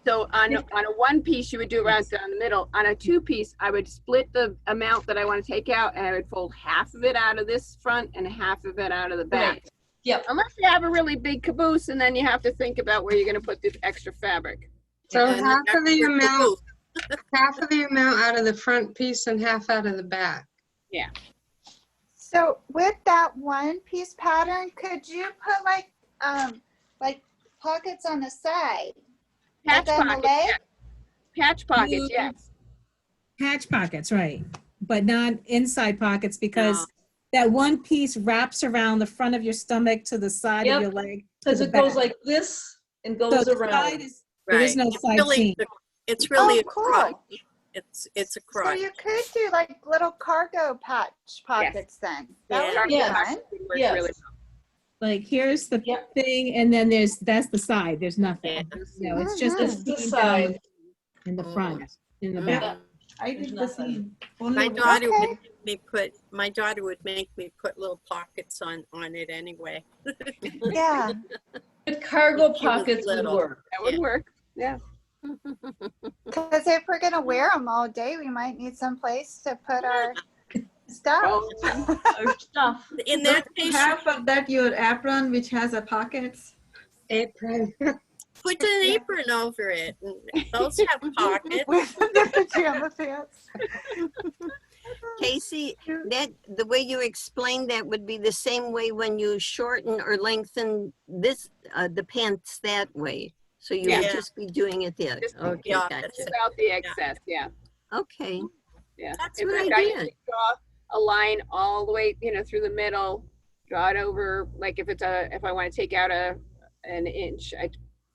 So on a one piece, you would do around down the middle. On a two piece, I would split the amount that I want to take out, and I would fold half of it out of this front and half of it out of the back. Right. Yep. Unless you have a really big caboose, and then you have to think about where you're going to put this extra fabric. So And half of the extra amount, caboose. half of the amount out of the front piece and half out of the back. Yeah. So with that one piece pattern, could you put like pockets on the side? Patch Like on the pockets, leg? yeah. Patch pockets, You- yes. Patch pockets, right, but not inside pockets because No. that one piece wraps around the front of your stomach to the side Yep. of your leg. to Because the it goes back. like this and So goes the side around. is- there is Right. no It's side really seam. It's really Oh, a cool. crotch. It's a So crotch. you could do like little cargo patch pockets then. That Yeah. would be Yes. fun. It works Yes. really well. Like here's the Yep. thing, and then that's the side. There's nothing. Yeah. No, it's just Mhm. a This is the seam side. down in the front, in the Mhm. back. I There's did the nothing. same. Only My with- daughter Okay. would make me put, my daughter would make me put little pockets on it anyway. Yeah. But cargo She was pockets would little. work. That would work, yeah. Because if we're gonna wear them all day, we might need some place to put our stuff. Oh, Or stuff. In that case, you half of that your apron, which has a pockets. Apron. put an apron over it. And those have pockets. With the pajama pants. Casey, that the way you explained that would be the same way when you shorten or lengthen this the pants that way. So you would Yeah. just be doing it there. Just- Okay, yeah, gotcha. that's without the excess, yeah. Okay. Yeah. That's In a good fact, I idea. usually draw a line all the way, through the middle, draw it over, like if I want to take out an inch, I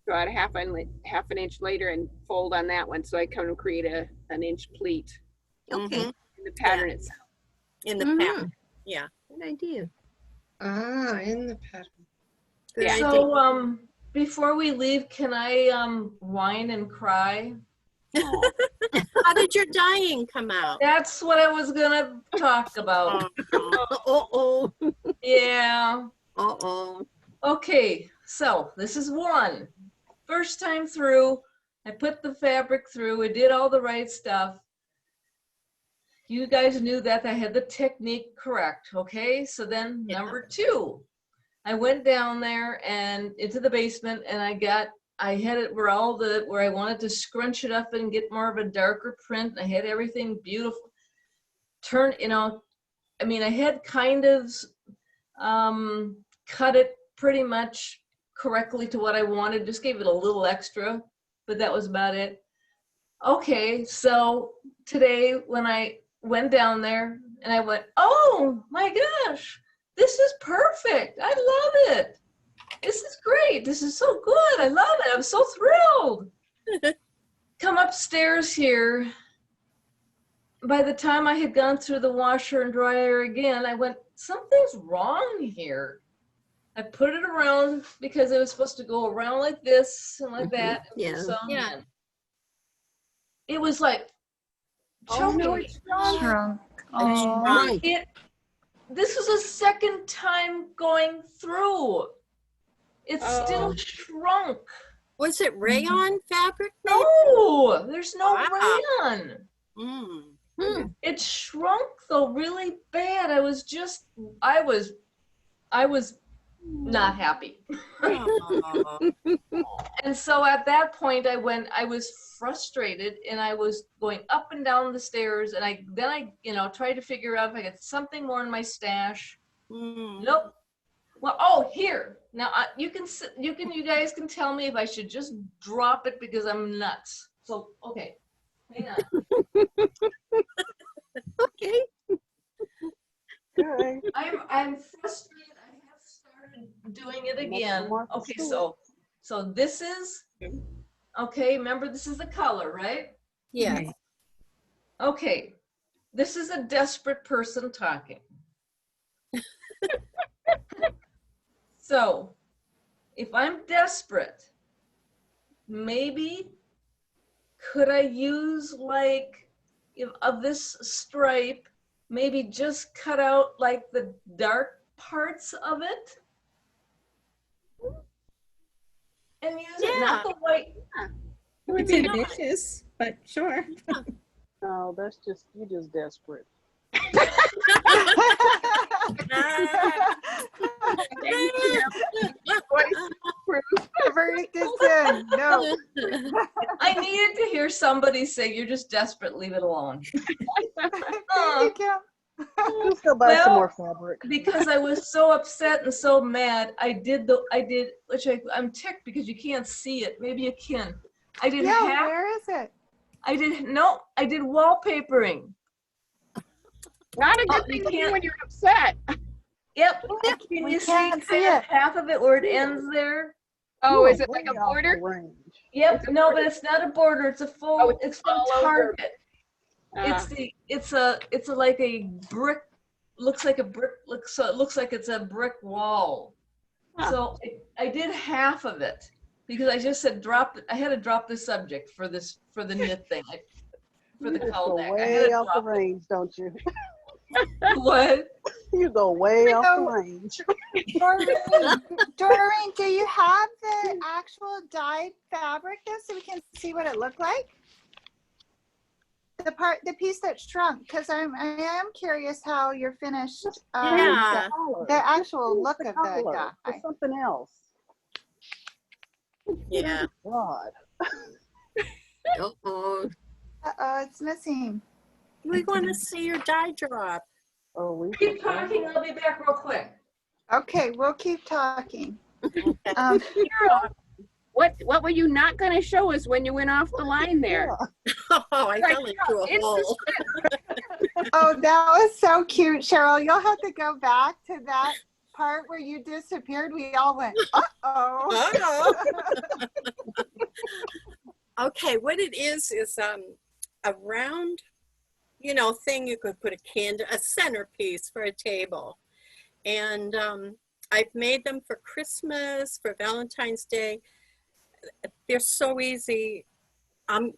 draw it half an inch later and fold on that one. So I kind of create an inch pleat Okay, in the pattern itself. In the Mhm. pattern. Yeah. good idea. In the pattern. Good Yeah. idea. So, before we leave, can I, whine and cry? How did your dying come out? That's what I was gonna talk about. Uh-oh, Yeah. uh-oh. Okay, so this is one. First time through, I put the fabric through, I did all the right stuff. You guys knew that I had the technique correct, okay? So then Yeah. number two, I went down there and into the basement and I had it where where I wanted to scrunch it up and get more of a darker print. I had everything beautiful. I had kind of cut it pretty much correctly to what I wanted, just gave it a little extra, but that was about it. Okay, so today when I went down there and I went, oh my gosh, this is perfect. I love it. This is great. This is so good. I love it. I'm so thrilled. Come upstairs here. By the time I had gone through the washer and dryer again, I went, something's wrong here. I put it around because it was supposed to go around like this and like that. And Yeah. sewn Yeah. in. It was like Oh, no, choking. it's wrong. Shrunk. It's Oh, wrong. This was a second time going through. It's still Oh. shrunk. Was it rayon fabric? maybe? No, there's no Wow. rayon. Mm. It shrunk though really bad. I was not happy. Oh. And so at that point I was frustrated and I was going up and down the stairs and I tried to figure out if I got something more in my stash. Mm. Nope. Well, here. Now you guys can tell me if I should just drop it because I'm nuts. So, okay. Hang on. Okay. Okay. I'm frustrated. I have started doing it again. Martha Okay, Stewart. so this is okay. Remember, this is the color, right? Yes. Okay, this is a desperate person talking. So, if I'm desperate, maybe could I use of this stripe, maybe just cut out like the dark parts of it? And use it, not the white. It would be vicious, but sure. No, you're just desperate. Verdict is in. No. I needed to hear somebody say, you're just desperate, leave it alone. There you go. Let's go buy some Well, more fabric. Because I was so upset and so mad, I'm ticked because you can't see it. Maybe you can. I did Yeah, where is it? I did wallpapering. Not a good Oh, thing you to do can't- when you're upset. Yep. Can We you see can't see kind of it. half of it where it ends there? Oh, You is are it like a way off border? the range. Yep. No, but it's not a border. It's a full. Oh, it's it's from all over. Target. Ah. It's like a brick. Looks like a brick. It looks like it's a brick wall. Huh. So I did half of it because I just said drop it. I had to drop the subject for the knit thing. For the You just call go back. I way had to off the drop it. range, don't you? What? You go way off the know. range. Doreen, do you have the actual dyed fabric though, so we can see what it looked like? The piece that shrunk, because I am curious how you're finished. Yeah. The actual Use look the of the color dye. for something else. Yeah. God. Uh-oh. Uh-oh, it's missing. We want to see your die drop. Oh, we Keep talking. I'll be back real quick. Okay, we'll keep talking. What were you not going to show us when you went off the line there? Oh, I Like, fell into a it's hole. Oh, that was so cute, Cheryl. You'll have to go back to that part where you disappeared. We all went, uh-oh. Okay, what it is a round, thing you could put a centerpiece for a table. And I've made them for Christmas, for Valentine's Day. They're so easy. I'm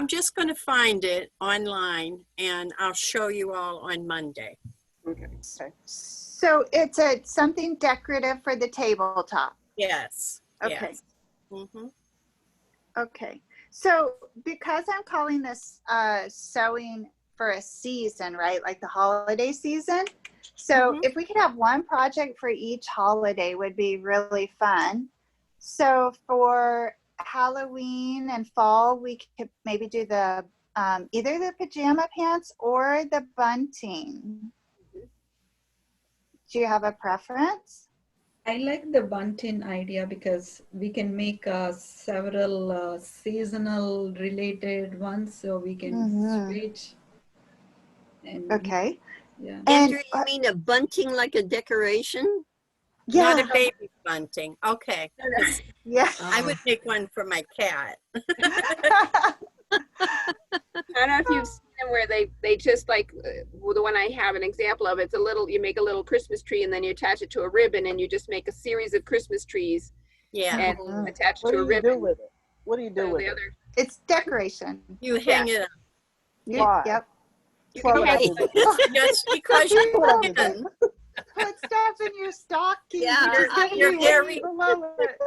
just going to find it online and I'll show you all on Monday. Okay. So it's something decorative for the tabletop. Yes. Okay. Yes. Mm-hmm. Okay. So because I'm calling this sewing for a season, right? Like the holiday season. So if we could have one project for each holiday would be really fun. So for Halloween and fall, we could maybe do the either the pajama pants or the bunting. Do you have a preference? I like the bunting idea because we can make several seasonal related ones, so we can switch. And, Okay. Yeah. Andrew, you mean a bunting like a decoration? Yeah. Not a baby bunting. Okay. Yeah. I would make one for my cat. I don't know if you've seen them where they just like, well, the one I have an example of, it's a little, you make a little Christmas tree and then you attach it to a ribbon and you just make a series of Christmas trees. Yeah. And attach it What to do a you ribbon. do with it? What do you do So with the it? other, It's decoration. You hang it up. Why? Yep. Why would I Right. do that? Just because you Why would I do can. Put stuff in your stocking. Yeah, you're very- below it.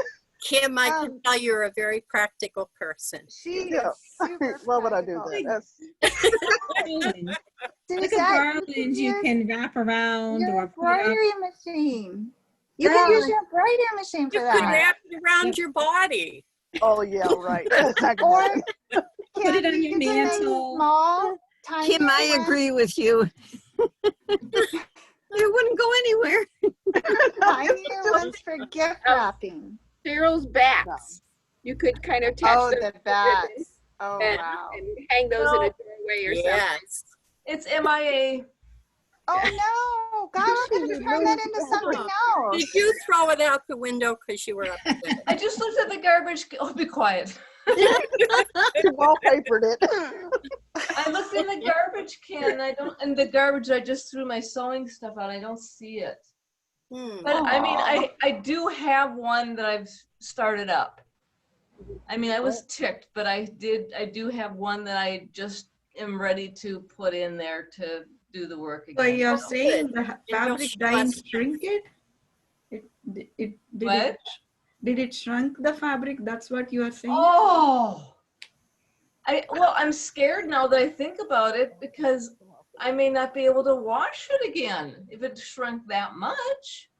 Kim, I can tell you're a very practical person. She Yeah. is super Why would I do practical. that? That's Like a Suzette, garland you can wrap around your or put up. embroidery machine. You can use your embroidery machine for You could that. wrap it around your body. oh yeah, right. That's not Or gonna Put it on your you can make mantle. small, tiny Kim, I ones. agree with you. It wouldn't go anywhere. Tiny ones for gift wrapping. Cheryl's bats. You could kind of attach Oh, those the to ribbons bats. Oh, and, wow. and hang those in No. a doorway or something. Yes. It's MIA. Oh, no. Gosh, I could have turned that into something else. Did you throw it out the window because you were upset? I just looked at the garbage. Oh, be quiet. She wallpapered it. I looked in the garbage can. And the garbage, I just threw my sewing stuff out. I don't see it. But I mean, I do have one that I've started up. I mean, I was ticked, but I do have one that I just am ready to put in there to do the work again. So you're So- saying the you'll fabric show didn't us. shrink it? What? Did it shrink the fabric? That's what you are saying? Oh, well, I'm scared now that I think about it because I may not be able to wash it again if it shrunk that much.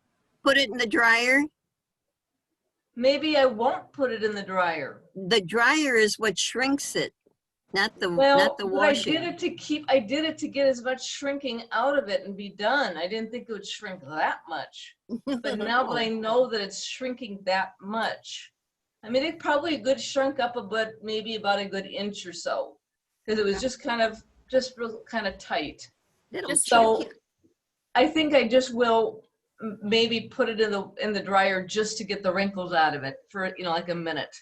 Put it in the dryer. Maybe I won't put it in the dryer. The dryer is what shrinks it, not the Well, but washing. I did it to get as much shrinking out of it and be done. I didn't think it would shrink that much. But now that I know that it's shrinking that much, I mean, it probably good shrunk up maybe about a good inch or so, because it was just kind of tight. It'll So shrink it. I think I just will maybe put it in the dryer just to get the wrinkles out of it for like a minute.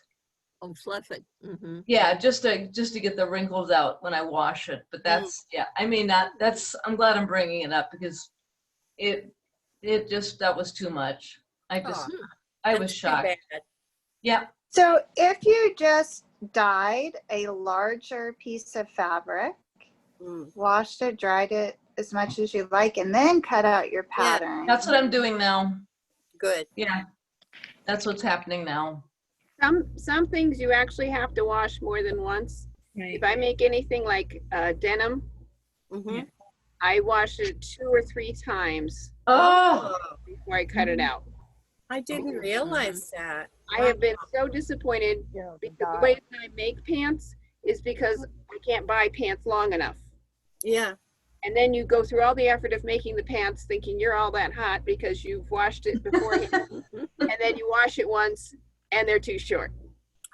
Oh, fluff it. Mm-hmm. Yeah, just to get the wrinkles out when I wash it. But that's I mean I'm glad I'm bringing it up because that was too much. I was shocked. Yeah. So if you just dyed a larger piece of fabric, washed it, dried it as much as you like, and then cut out your pattern. That's what I'm doing now. Good. Yeah. That's what's happening now. Some things you actually have to wash more than once. Right. If I make anything like denim, I wash it 2 or 3 times Oh, before I cut it out. I didn't realize that. I have been so disappointed because the way that I make pants is because I can't buy pants long enough. Yeah. And then you go through all the effort of making the pants thinking you're all that hot because you've washed it beforehand. And then you wash it once and they're too short.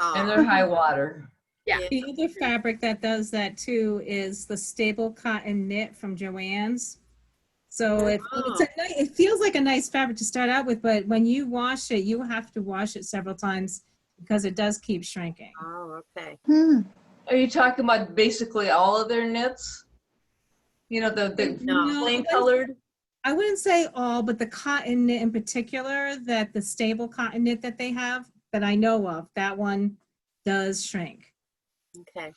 and they're high water. Yeah. The other fabric that does that too is the staple cotton knit from Joann's. So it feels like a nice fabric to start out with, but when you wash it, you have to wash it several times because it does keep shrinking. Oh, okay. Are you talking about basically all of their knits? You know, the No, plain colored? I wouldn't say all, but the cotton knit in particular, that the stable cotton knit that they have, that I know of, that one does shrink. Okay.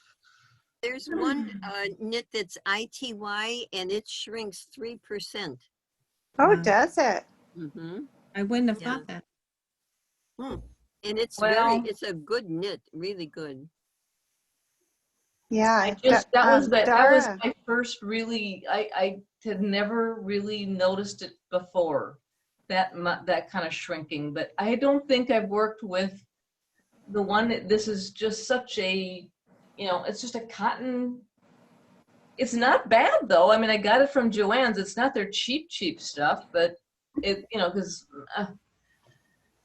There's one knit that's ITY and it shrinks 3%. Oh, does it? Mm-hmm. I wouldn't have Yeah. thought that. And it's Well- it's a good knit, really good. Yeah. That was Dara. my first really, I had never really noticed it before, that kind of shrinking, but I don't think I've worked with the one that, this is just such a, you know, it's just a cotton. It's not bad though. I mean, I got it from Joann's. It's not their cheap stuff, but it, you know, because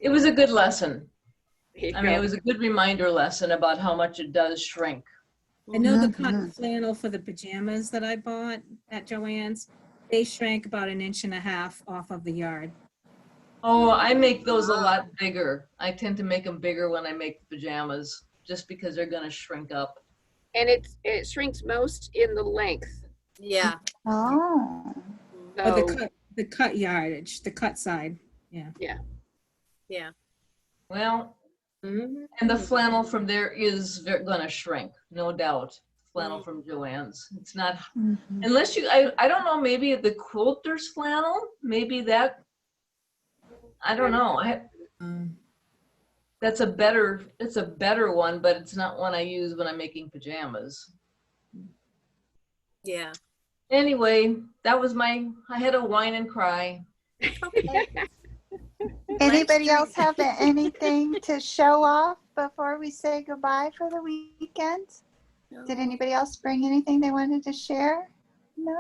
it was a good lesson. I mean, it was a good reminder lesson about how much it does shrink. I know the cotton flannel for the pajamas that I bought at Joann's, they shrank about 1.5 inches off of the yard. Oh, I make those a lot bigger. I tend to make them bigger when I make pajamas, just because they're gonna shrink up. And it shrinks most in the length. Yeah. Oh. Or So, the cut yardage, the cut side. Yeah. Yeah. Well, and the flannel from there is gonna shrink, no doubt. Flannel from Joann's. It's not, unless you, I don't know, maybe the quilter's flannel, maybe that, I don't know. It's a better one, but it's not one I use when I'm making pajamas. Yeah. Anyway, that was I had a whine and cry. Anybody else have anything to show off before we say goodbye for the weekend? Did anybody else bring anything they wanted to share? No?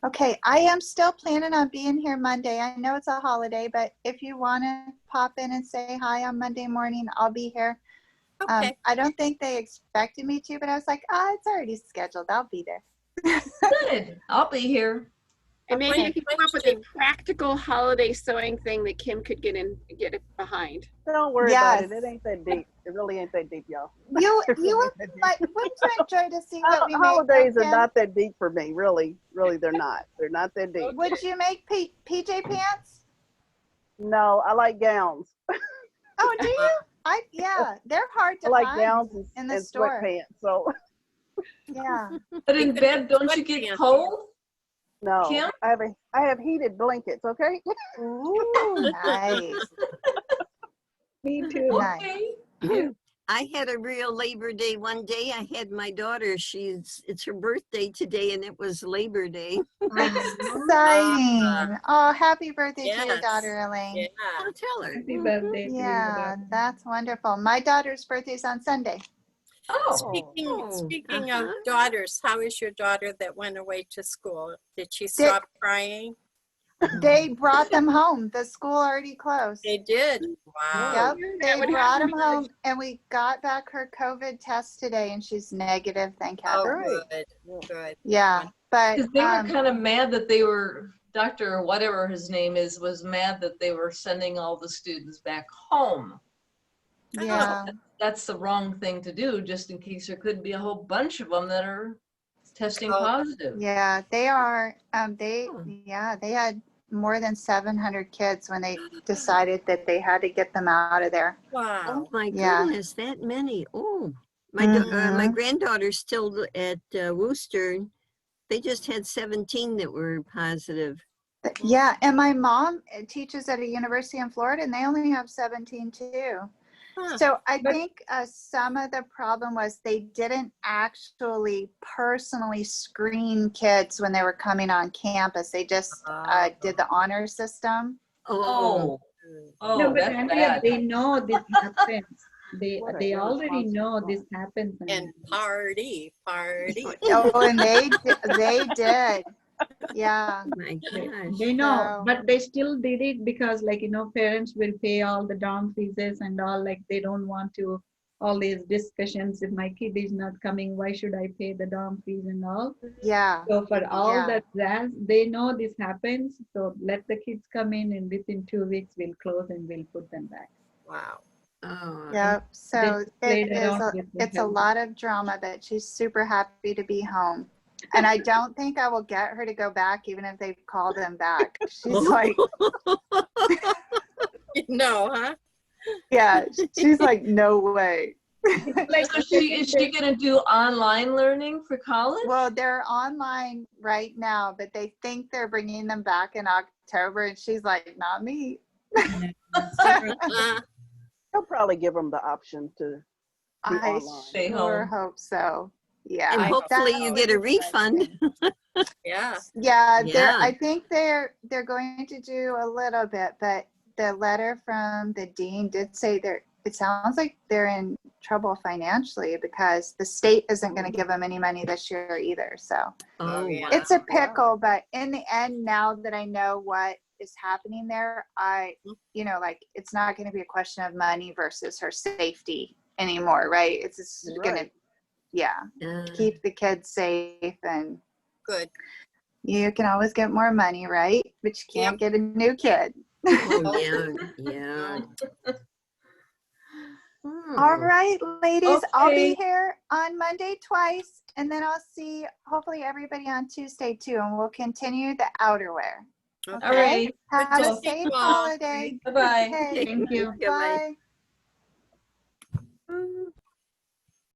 Okay, I am still planning on being here Monday. I know it's a holiday, but if you want to pop in and say hi on Monday morning, I'll be here. Okay. I don't think they expected me to, but I was like, it's already scheduled. I'll be there. Good, I'll be here. and maybe One you can come up with a question. practical holiday sewing thing that Kim could get it behind. Don't worry about it. Yes. It ain't that deep. It really ain't that deep, y'all. You wouldn't you enjoy to see what we Holidays make? are not that deep for me. Really, they're not. They're not that deep. Would you make PJ pants? No, I like gowns. Oh, do you? Yeah, they're hard I to like find gowns in the and store. sweatpants. So Yeah. But in bed, don't you get cold? no, Kim? I have heated blankets. Okay. Ooh, nice. Me too. Nice. Okay. I had a real Labor Day one day. I had my daughter, it's her birthday today and it was Labor Day. Exciting. Oh, happy birthday to your Yes. daughter, Elaine. Yeah. I'll tell her. Happy birthday to you. Yeah, that's wonderful. My daughter's birthday's on Sunday. Oh, Speaking of uh-huh. daughters, how is your daughter that went away to school? Did she stop crying? They brought them home. The school already closed. They did. Wow. Yep, That they would brought happen them home, and we got back her COVID test today, and she's negative. Thank Oh, heaven. good. Good. Yeah, but because they were kind of mad that they were, Dr. whatever his name is, was mad that they were sending all the students back home. yeah, That's the wrong thing to do, just in case there could be a whole bunch of them that are testing Oh. positive. yeah, they are. They had more than 700 kids when they decided that they had to get them out of there. Wow. Oh my Yeah. goodness, that many. Oh, my Mhm. granddaughter's still at Worcester. They just had 17 that were positive. Yeah, and my mom teaches at a university in Florida, and they only have 17 too. Huh. So I think some of the problem was they didn't actually personally screen kids when they were coming on campus. They just did the honor system. Oh, No, but that's Andrea, bad. they know this happens. What a They already know irresponsible this happens. And party. Oh, and they did. Yeah. My gosh. They know, So- but they still did it because, like, parents will pay all the dorm fees and all. Like, they don't want to all these discussions. If my kid is not coming, why should I pay the dorm fees and all? Yeah. So for all Yeah. that jazz, they know this happens. So let the kids come in, and within 2 weeks we'll close and we'll put them back. Wow. Oh, Yep. So played it is around with the it's a health. lot of drama, but she's super happy to be home. And I don't think I will get her to go back even if they call them back. She's like, No, huh? yeah, she's like, no way. Like, So is she gonna do online learning for college? Well, they're online right now, but they think they're bringing them back in October. And she's like, not me. They'll probably give them the option to do I online. Stay sure home. hope so. Yeah. and I hopefully That you was get a exciting. refund. Yeah. Yeah, Yeah. I think they're going to do a little bit, but the letter from the dean did say it sounds like they're in trouble financially because the state isn't going to give them any money this year either. So Oh, yeah. wow. it's a pickle, but in the end, now that I know what is happening there, like it's not going to be a question of money versus her safety anymore, right? It's just going to, Right. yeah, keep the kids safe, and Good. you can always get more money, right? But you can't get a new kid. Oh, yeah, yeah. All right, ladies, I'll be Okay. here on Monday twice, and then I'll see hopefully everybody on Tuesday too, and we'll continue the outerwear. Okay. All right. Have Good a to see safe you all. holiday. Bye-bye. Okay, Thank you. Bye. bye.